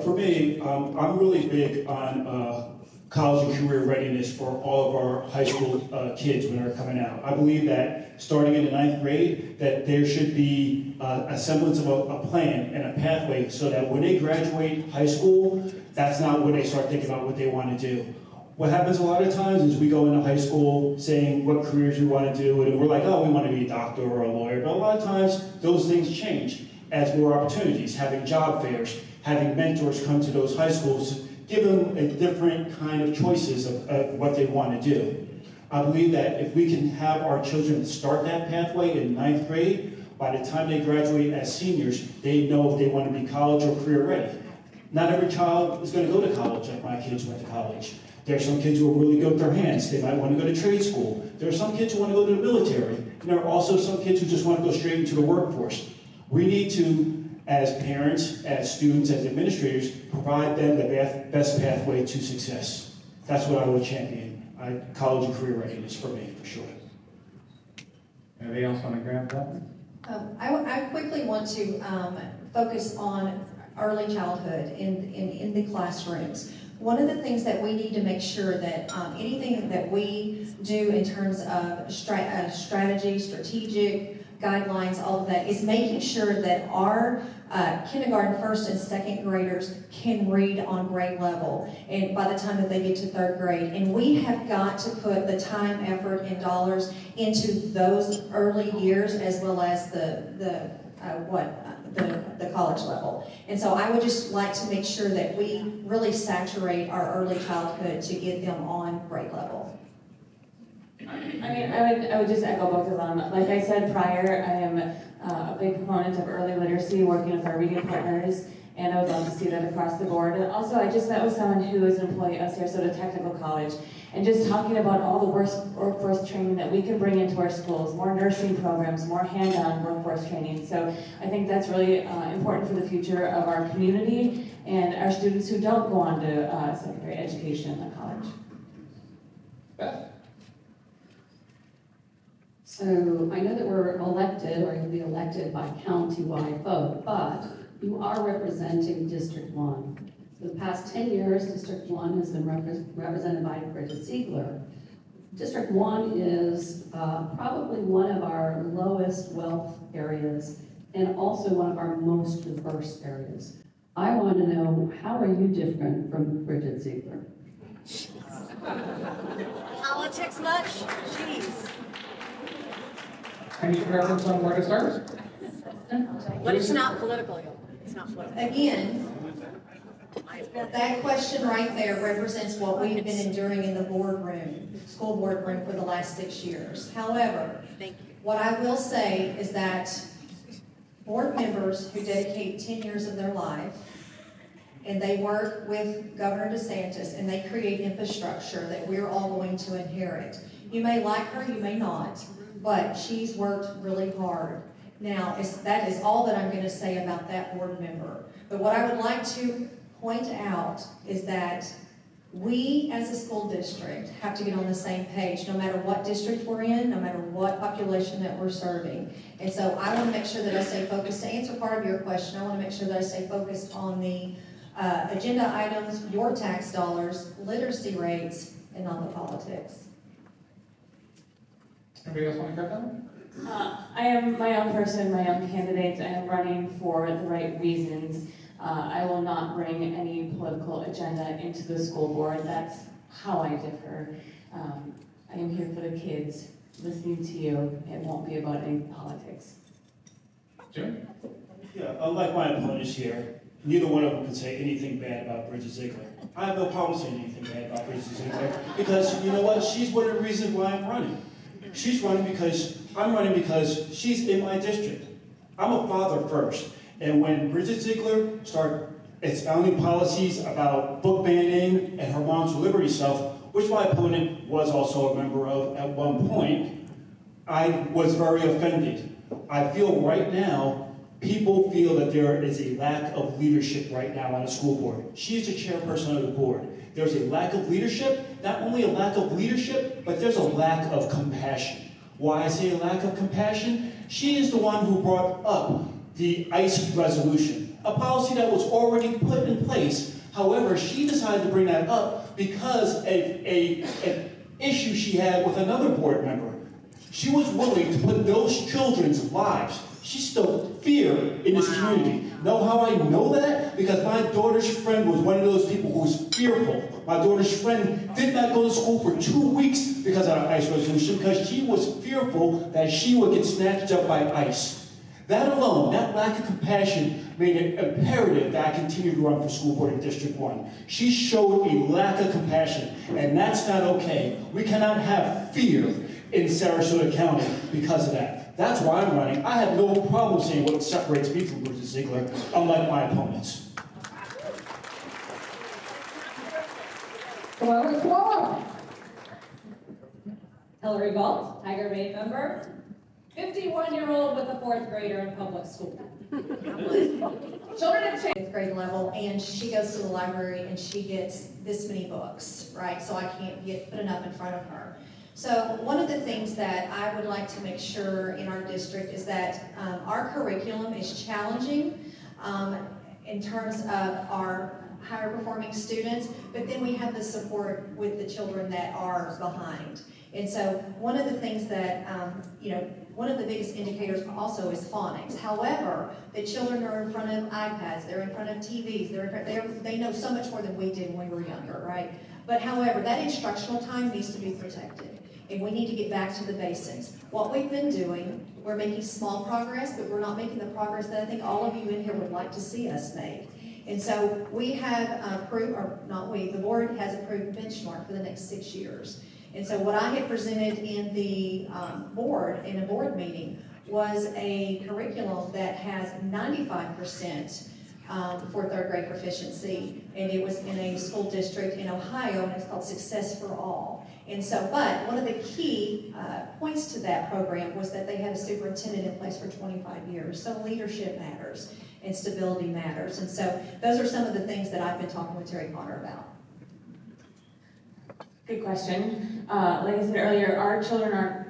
For me, I'm really big on college and career readiness for all of our high school kids when they're coming out. I believe that starting in the 9th grade, that there should be a semblance of a plan and a pathway so that when they graduate high school, that's not when they start thinking about what they want to do. What happens a lot of times is we go into high school saying what careers we want to do, and we're like, oh, we want to be a doctor or a lawyer. But a lot of times, those things change as more opportunities, having job fairs, having mentors come to those high schools, give them a different kind of choices of what they want to do. I believe that if we can have our children start that pathway in 9th grade, by the time they graduate as seniors, they know if they want to be college or career ready. Not every child is going to go to college like my kids went to college. There are some kids who are really good with their hands. They might want to go to trade school. There are some kids who want to go to the military. And there are also some kids who just want to go straight into the workforce. We need to, as parents, as students, as administrators, provide them the best pathway to success. That's what I would champion. College and career readiness for me, for sure. Anybody else want to grab that one? I quickly want to focus on early childhood in the classrooms. One of the things that we need to make sure that anything that we do in terms of strategy, strategic guidelines, all of that, is making sure that our kindergarten, first and second graders can read on grade level, and by the time that they get to 3rd grade. And we have got to put the time, effort, and dollars into those early years, as well as the college level. And so I would just like to make sure that we really saturate our early childhood to get them on grade level. I mean, I would just echo both of them. Like I said prior, I am a big proponent of early literacy, working with our reading partners, and I would love to see that across the board. And also, I just met with someone who is an employee of Sarasota Technical College, and just talking about all the workforce training that we can bring into our schools, more nursing programs, more hand-on workforce training. So I think that's really important for the future of our community and our students who don't go on to secondary education in college. Beth? So I know that we're elected, or you'll be elected by county-wide vote, but you are representing District 1. For the past 10 years, District 1 has been represented by Bridget Ziegler. District 1 is probably one of our lowest wealth areas and also one of our most diverse areas. I want to know, how are you different from Bridget Ziegler? Politics much? Jeez. Any preference on where to start? But it's not political. It's not political. Again, that question right there represents what we've been enduring in the boardroom, school boardroom, for the last 6 years. However, Thank you. what I will say is that board members who dedicate 10 years of their life, and they work with Governor DeSantis, and they create infrastructure that we're all going to inherit. You may like her, you may not, but she's worked really hard. Now, that is all that I'm going to say about that board member. But what I would like to point out is that we, as a school district, have to get on the same page, no matter what district we're in, no matter what population that we're serving. And so I want to make sure that I stay focused. To answer part of your question, I want to make sure that I stay focused on the agenda items, your tax dollars, literacy rates, and not the politics. Anybody else want to grab that one? I am my own person, my own candidate. I am running for the right reasons. I will not bring any political agenda into the school board. That's how I differ. I am here for the kids, listening to you. It won't be about any politics. Jim? Yeah, unlike my opponents here, neither one of them can say anything bad about Bridget Ziegler. I have no problem saying anything bad about Bridget Ziegler, because you know what? She's one of the reasons why I'm running. I'm running because she's in my district. I'm a father first. And when Bridget Ziegler started expounding policies about book banning and her mom's liberty stuff, which my opponent was also a member of at one point, I was very offended. I feel right now, people feel that there is a lack of leadership right now on the school board. She's the chairperson of the board. There's a lack of leadership, not only a lack of leadership, but there's a lack of compassion. Why I say a lack of compassion? She is the one who brought up the ICE resolution, a policy that was already put in place. However, she decided to bring that up because of an issue she had with another board member. She was willing to put those children's lives. She stoked fear in this community. Know how I know that? Because my daughter's friend was one of those people who was fearful. My daughter's friend did not go to school for 2 weeks because of ICE resolution, because she was fearful that she would get snatched up by ICE. That alone, that lack of compassion, made it imperative that I continue to run for school board in District 1. She showed a lack of compassion, and that's not okay. We cannot have fear in Sarasota County because of that. That's why I'm running. I have no problem saying what separates me from Bruce Ziegler, unlike my opponents. Hillary Galt, Tiger Bay member, 51-year-old with a 4th grader in public school. Children have changed. 8th grade level, and she goes to the library and she gets this many books, right? So I can't put enough in front of her. So one of the things that I would like to make sure in our district is that our curriculum is challenging in terms of our higher performing students, but then we have the support with the children that are behind. And so one of the things that, one of the biggest indicators also is phonics. However, the children are in front of iPads, they're in front of TVs, they know so much more than we did when we were younger, right? But however, that instructional time needs to be protected. And we need to get back to the basics. What we've been doing, we're making small progress, but we're not making the progress that I think all of you in here would like to see us make. And so we have approved, or not we, the board has approved benchmark for the next 6 years. And so what I had presented in the board, in a board meeting, was a curriculum that has 95% for 3rd grade proficiency, and it was in a school district in Ohio, and it's called Success for All. And so, but one of the key points to that program was that they had a superintendent in place for 25 years. So leadership matters and stability matters. And so those are some of the things that I've been talking with Terry Connor about. Good question. Like I said earlier, our children aren't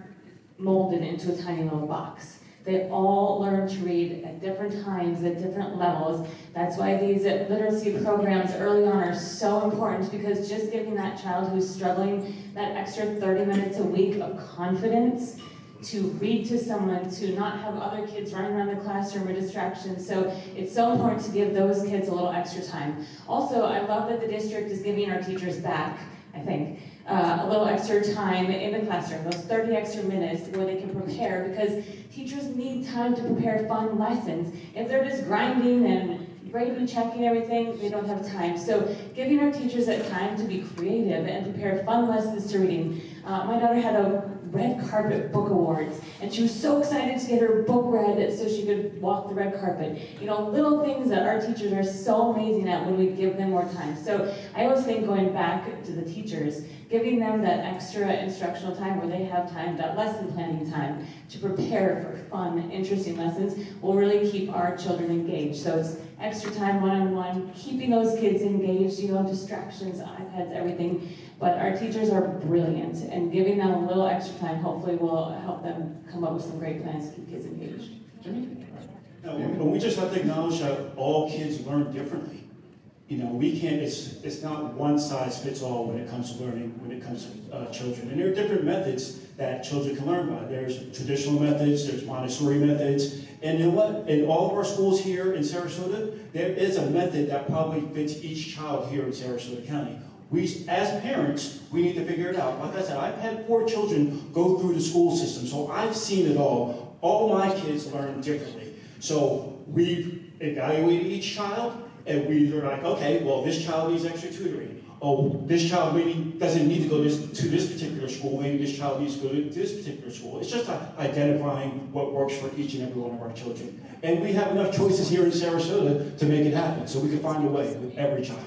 molded into a tiny little box. They all learn to read at different times, at different levels. That's why these literacy programs early on are so important, because just giving that child who's struggling that extra 30 minutes a week of confidence to read to someone, to not have other kids running around the classroom or distractions. So it's so important to give those kids a little extra time. Also, I love that the district is giving our teachers back, I think, a little extra time in the classroom, those 30 extra minutes where they can prepare, because teachers need time to prepare fun lessons. If they're just grinding and grading, checking everything, they don't have time. So giving our teachers that time to be creative and prepare fun lessons to reading. My daughter had a red carpet book awards, and she was so excited to get her book read so she could walk the red carpet. You know, little things that our teachers are so amazing at when we give them more time. So I always think, going back to the teachers, giving them that extra instructional time where they have time, that lesson planning time, to prepare for fun, interesting lessons will really keep our children engaged. So it's extra time one-on-one, keeping those kids engaged, you know, distractions, iPads, everything. But our teachers are brilliant, and giving them a little extra time hopefully will help them come up with some great plans to keep kids engaged. But we just have to acknowledge that all kids learn differently. You know, we can't, it's not one size fits all when it comes to learning, when it comes to children. And there are different methods that children can learn by. There's traditional methods, there's Montessori methods, and you know what? In all of our schools here in Sarasota, there is a method that probably fits each child here in Sarasota County. We, as parents, we need to figure it out. Like I said, I've had 4 children go through the school system, so I've seen it all. All my kids learn differently. So we've evaluated each child, and we are like, okay, well, this child needs extra tutoring. Oh, this child maybe doesn't need to go to this particular school. Maybe this child needs to go to this particular school. It's just identifying what works for each and every one of our children. And we have enough choices here in Sarasota to make it happen, so we can find a way with every child.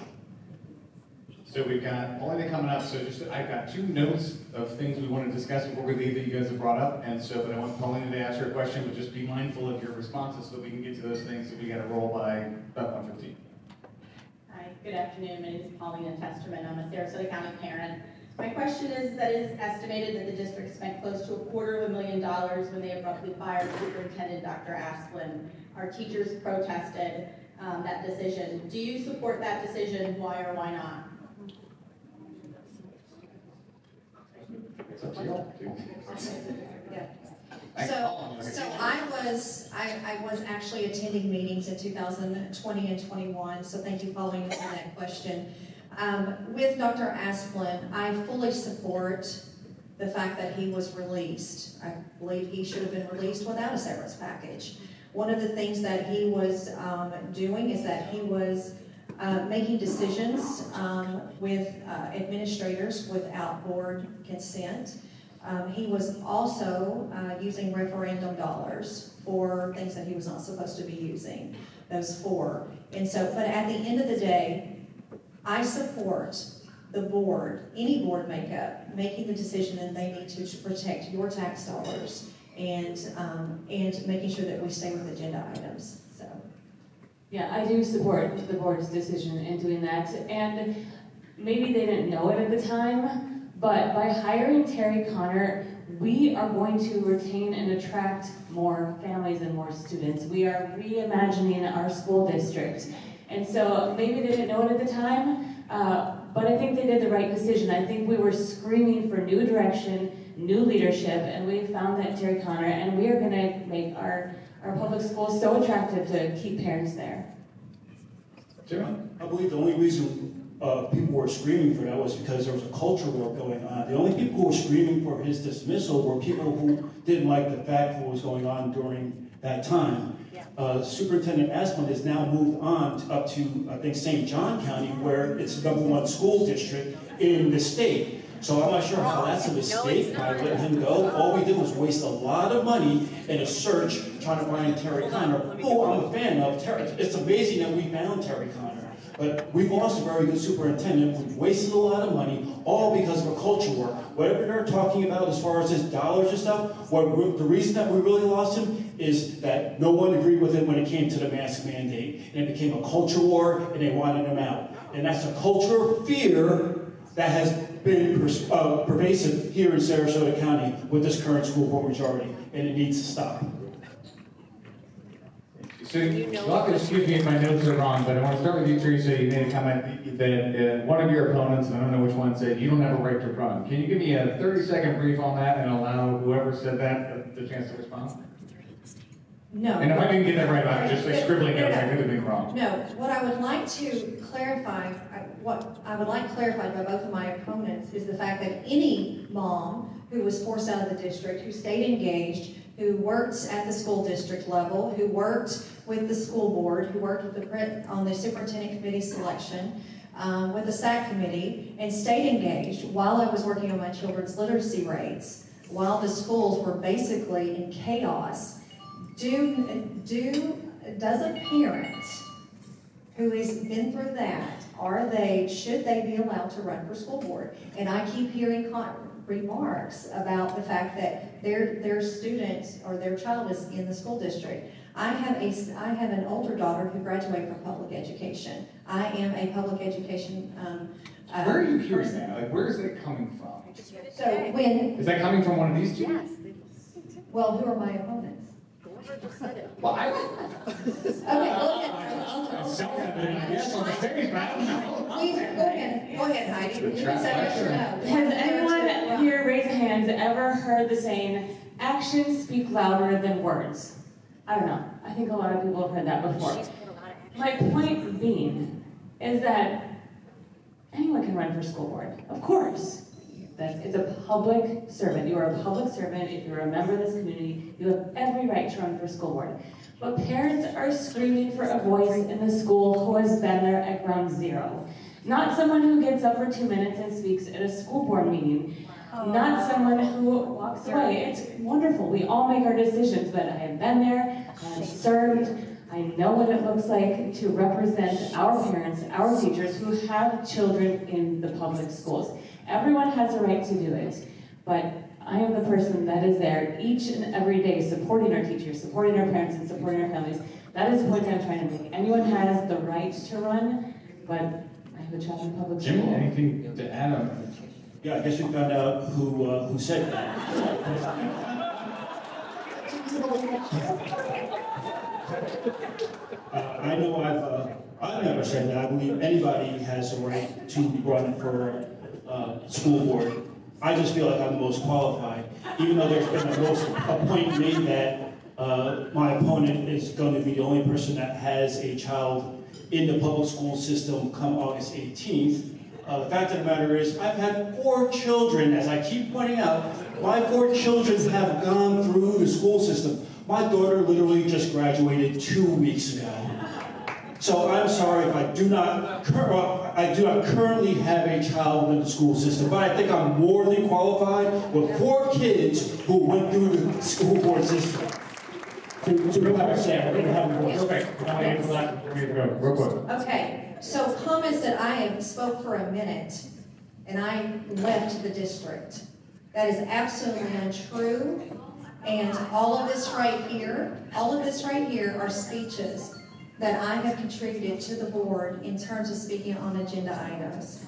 So we've got Paulina coming up, so I've got 2 notes of things we want to discuss before we leave that you guys have brought up, and so, but I want Paulina to ask her a question, but just be mindful of your responses so that we can get to those things, so we got to roll by about 1:15. Hi, good afternoon. My name is Paulina Testerman. I'm a Sarasota County parent. My question is that it is estimated that the district spent close to $250,000 when they abruptly fired Superintendent Dr. Asplin. Our teachers protested that decision. Do you support that decision? Why or why not? It's up to you all. Yeah. Thanks. So I was actually attending meetings in 2020 and 21, so thank you for following up on that question. With Dr. Asplin, I fully support the fact that he was released. I believe he should have been released without a severance package. One of the things that he was doing is that he was making decisions with administrators without board consent. He was also using referendum dollars for things that he was not supposed to be using those for. And so, but at the end of the day, I support the board, any board makeup, making the decision that they need to protect your tax dollars and making sure that we stay with agenda items, so. Yeah, I do support the board's decision in doing that, and maybe they didn't know it at the time, but by hiring Terry Connor, we are going to retain and attract more families and more students. We are reimagining our school district. And so maybe they didn't know it at the time, but I think they did the right decision. I think we were screaming for new direction, new leadership, and we found that Terry Connor, and we are gonna make our public schools so attractive to keep parents there. Jim? I believe the only reason people were screaming for that was because there was a culture war going on. The only people who were screaming for his dismissal were people who didn't like the fact of what was going on during that time. Superintendent Asplin has now moved on up to, I think, St. John County, where it's the #1 school district in the state. So I'm not sure how that's a mistake by letting him go. All we did was waste a lot of money in a search trying to find Terry Connor, who I'm a fan of. It's amazing that we found Terry Connor. But we've lost a very good superintendent. We've wasted a lot of money, all because of a culture war. Whatever they're talking about as far as his dollars and stuff, the reason that we really lost him is that no one agreed with him when it came to the mask mandate. And it became a culture war, and they wanted him out. And that's a culture of fear that has been pervasive here in Sarasota County with this current school board majority, and it needs to stop. So, you'll have to excuse me if my notes are wrong, but I want to start with you, Teresa. You made a comment that one of your opponents, and I don't know which one, said you don't have a right to run. Can you give me a 30-second brief on that and allow whoever said that the chance to respond? No. And if I didn't get that right, I'm just like scribbling notes. I could have been wrong. No, what I would like to clarify, clarified by both of my opponents is the fact that any mom who was forced out of the district, who stayed engaged, who worked at the school district level, who worked with the school board, who worked with on the superintendent committee selection, with the SAC committee, and stayed engaged while I was working on my children's literacy rates, while the schools were basically in chaos. Does a parent who has been through that, should they be allowed to run for school board? And I keep hearing remarks about the fact that their student or their child is in the school district. I have an older daughter who graduated from public education. I am a public education Where are you hearing that? Like, where is that coming from? So when, Is that coming from one of these two? Yes. well, who are my opponents? Whoever just said it. Well, Okay, go ahead. self-evident, I guess, on the stage, but I don't know. Please, go ahead, Heidi. You can say yes or no. Has anyone here, raise hands, ever heard the saying, actions speak louder than words? I don't know. I think a lot of people have heard that before. She's put a lot of action. My point being is that anyone can run for school board, of course. It's a public servant. You are a public servant. If you're a member of this community, you have every right to run for school board. But parents are screaming for a voice in the school who has been there at ground zero. Not someone who gets up for 2 minutes and speaks at a school board meeting. Not someone who walks away. It's wonderful. We all make our decisions, but I have been there, I have served, I know what it looks like to represent our parents, our teachers who have children in the public schools. Everyone has a right to do it, but I am the person that is there each and every day supporting our teachers, supporting our parents, and supporting our families. That is the point I'm trying to make. Anyone has the right to run, but I have a child in public school. Jim, anything to add on? Yeah, I guess we found out who said that. I know I've never said that. I believe anybody has a right to run for school board. I just feel like I'm the most qualified, even though there's been a point made that my opponent is going to be the only person that has a child in the public school system come August 18th. The fact of the matter is, I've had 4 children, as I keep pointing out, my 4 children have gone through the school system. My daughter literally just graduated 2 weeks ago. So I'm sorry if I do not currently have a child in the school system, but I think I'm more than qualified with 4 kids who went through the school board system. To go back to Sam, we're going to have a voice. Okay, real quick. Okay, so comments that I have spoke for a minute, and I left the district. That is absolutely untrue, and all of this right here are speeches that I have contributed to the board in terms of speaking on agenda items.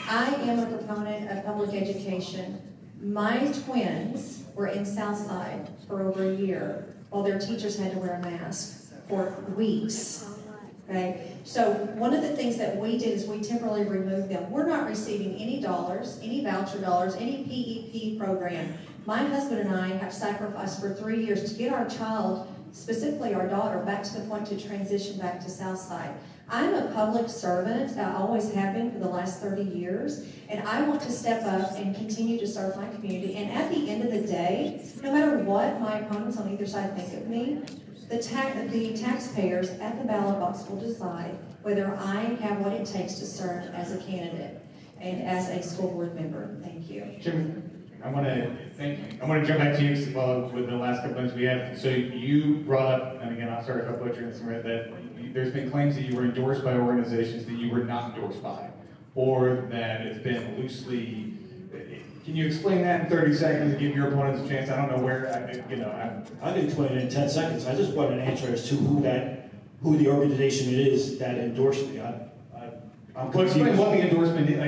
I am a proponent of public education. My twins were in Southside for over a year while their teachers had to wear a mask for weeks. Okay, so one of the things that we did is we temporarily removed them. We're not receiving any dollars, any voucher dollars, any PEP program. My husband and I have sacrificed for 3 years to get our child, specifically our daughter, back to the point to transition back to Southside. I'm a public servant, I always have been for the last 30 years, and I want to step up and continue to serve my community. And at the end of the day, no matter what my opponents on either side think of me, the taxpayers at the ballot box will decide whether I have what it takes to serve as a candidate and as a school board member. Thank you. Jim, I want to jump back to you as well with the last couple minutes we have. So you brought up, and again, I'm sorry if I butchered this, that there's been claims that you were endorsed by organizations that you were not endorsed by, or that it's been loosely. Can you explain that in 30 seconds and give your opponents a chance? I don't know where, I can explain it in 10 seconds. I just want an answer as to who the organization is that endorsed me. I'm well, explain what the endorsement is.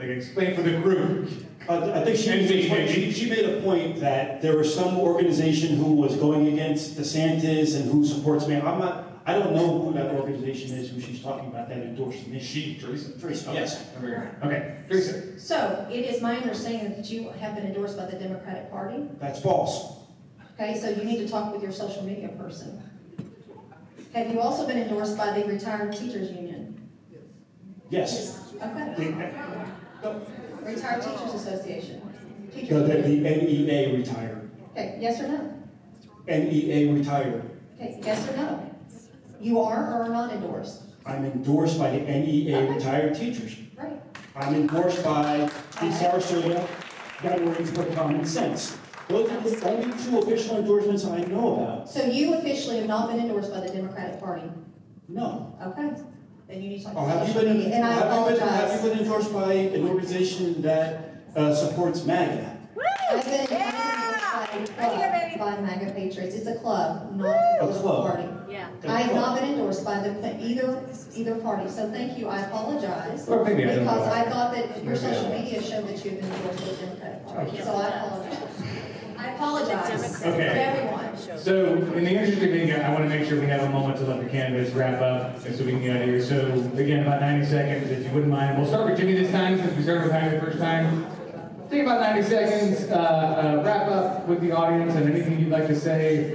Explain for the group. I think she made a point that there was some organization who was going against DeSantis and who supports me. I don't know who that organization is, who she's talking about that endorsed me. Teresa. Yes. Okay, Teresa. So it is my understanding that you have been endorsed by the Democratic Party. That's false. Okay, so you need to talk with your social media person. Have you also been endorsed by the Retired Teachers Union? Yes. Okay. Retired Teachers Association. No, the NEA retired. Okay, yes or no? NEA retired. Okay, yes or no? You are or are not endorsed? I'm endorsed by the NEA retired teachers. Right. I'm endorsed by the Sarasota Veterans for Common Sense. Those are the only 2 official endorsements I know about. So you officially have not been endorsed by the Democratic Party? No. Okay. Then you need to talk Oh, to have you social media. And I apologize. have you been endorsed by an organization that supports MAGA? I've been endorsed by MAGA Patriots. It's a club, not a political club. party. Yeah. I have not been endorsed by either party, so thank you, I apologize. Well, maybe I don't Because know. I thought that your social media showed that you've been endorsed with the Democratic Party, so I apologize. I apologize to Okay. everyone. So, in the interest of being, I want to make sure we have a moment to let the candidates wrap up, and so we can get out of here. So, again, about 90 seconds, if you wouldn't mind. We'll start with Jimmy this time, since we started with Harry the first time. Take about 90 seconds, wrap up with the audience, and anything you'd like to say.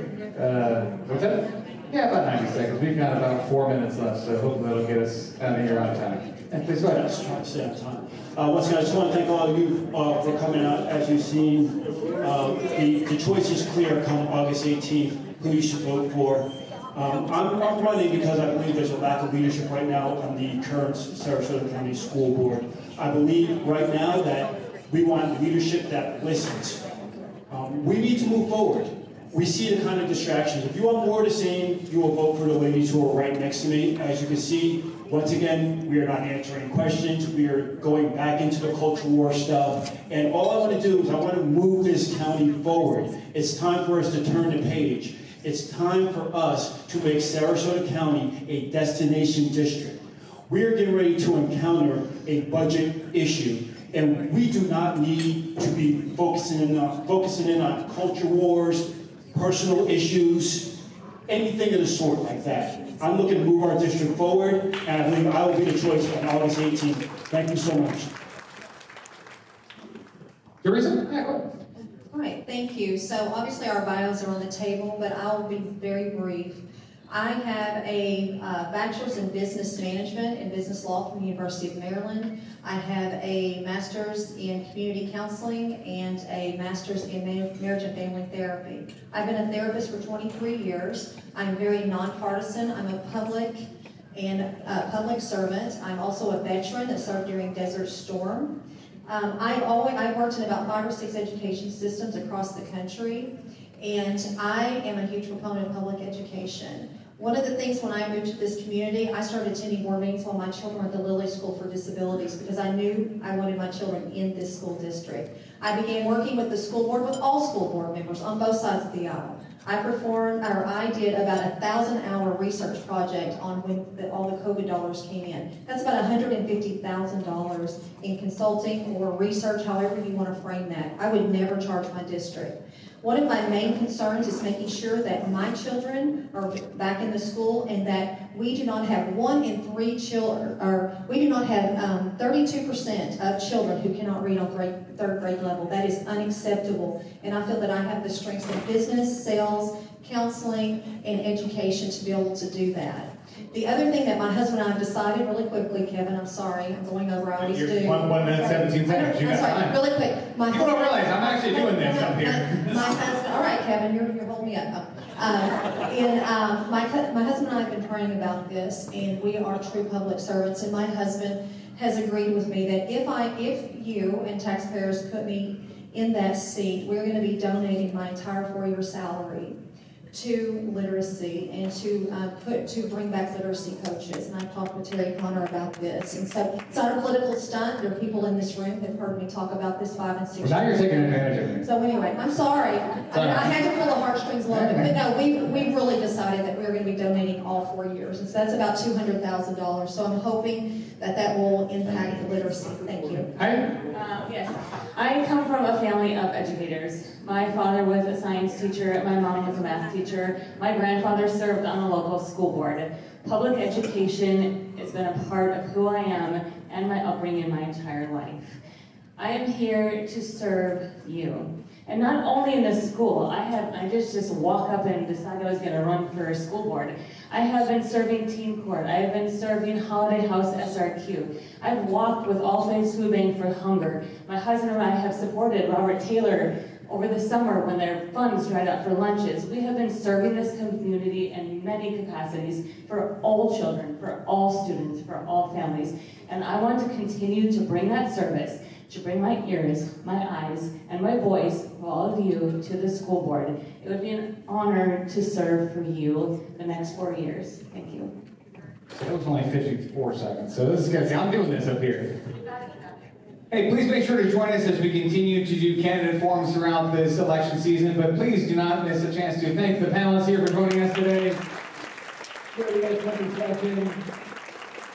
What's that? Yeah, about 90 seconds. We've got about 4 minutes left, so hopefully that'll get us out of here on time. And please go ahead. Let's try to stay on time. Once again, I just want to thank all of you for coming out. As you've seen, the choice is clear come August 18th, who you should vote for. I'm running because I believe there's a lack of leadership right now on the current Sarasota County School Board. I believe right now that we want leadership that listens. We need to move forward. We see the kind of distractions. If you want more of the same, you will vote for the ladies who are right next to me. As you can see, once again, we are not answering questions. We are going back into the culture war stuff. And all I want to do is I want to move this county forward. It's time for us to turn the page. It's time for us to make Sarasota County a destination district. We are getting ready to encounter a budget issue. And we do not need to be focusing in on culture wars, personal issues, anything of the sort like that. I'm looking to move our district forward, and I believe I will be the choice on August 18th. Thank you so much. Teresa? Yeah, go ahead. All right, thank you. So obviously our bios are on the table, but I'll be very brief. I have a bachelor's in business management and business law from the University of Maryland. I have a master's in community counseling and a master's in marriage and family therapy. I've been a therapist for 23 years. I'm very nonpartisan. I'm a public servant. I'm also a veteran that served during Desert Storm. I worked in about 5 or 6 education systems across the country, and I am a huge proponent of public education. One of the things when I moved to this community, I started attending board meetings while my children were at the Lilly School for Disabilities because I knew I wanted my children in this school district. I began working with the school board, with all school board members on both sides of the aisle. I did about a 1,000-hour research project on when all the COVID dollars came in. That's about $150,000 in consulting or research, however you want to frame that. I would never charge my district. One of my main concerns is making sure that my children are back in the school and that we do not have 1 in 3 children, or we do not have 32% of children who cannot read on 3rd grade level. That is unacceptable. And I feel that I have the strengths in business, sales, counseling, and education to be able to do that. The other thing that my husband and I have decided really quickly, Kevin, I'm sorry, I'm going over, I always do. 1 minute, 17 seconds, you got time. Really quick. You don't realize I'm actually doing this up here. My husband, all right, Kevin, you're holding me up. My husband and I have been praying about this, and we are true public servants, and my husband has agreed with me that if you and taxpayers put me in that seat, we're going to be donating my entire 4-year salary to literacy and to bring back literacy coaches. And I've talked with Terry Connor about this. And so it's not a political stunt. There are people in this room that have heard me talk about this 5 and 6 years. Well, now you're taking advantage of me. So anyway, I'm sorry. I had to pull the heartstrings a little bit. But no, we've really decided that we're going to be donating all 4 years. And so that's about $200,000. So I'm hoping that will impact the literacy. Thank you. Hi. Yes, I come from a family of educators. My father was a science teacher, my mom was a math teacher, my grandfather served on a local school board. Public education has been a part of who I am and my upbringing my entire life. I am here to serve you. And not only in the school, I just walk up and decide I was going to run for a school board. I have been serving Teen Court. I have been serving Holiday House SRQ. I've walked with All Things Food Bank for Hunger. My husband and I have supported Robert Taylor over the summer when their funds dried up for lunches. We have been serving this community in many capacities for all children, for all students, for all families. And I want to continue to bring that service, to bring my ears, my eyes, and my voice for all of you to the school board. It would be an honor to serve for you the next 4 years. Thank you. That was only 54 seconds, so this is good. See, I'm doing this up here. Hey, please make sure to join us as we continue to do candidate forums throughout this election season, but please do not miss a chance to thank the panelists here for joining us today. Here we got 20 seconds.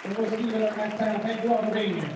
And we'll see you at our next time. Thank you all for being here.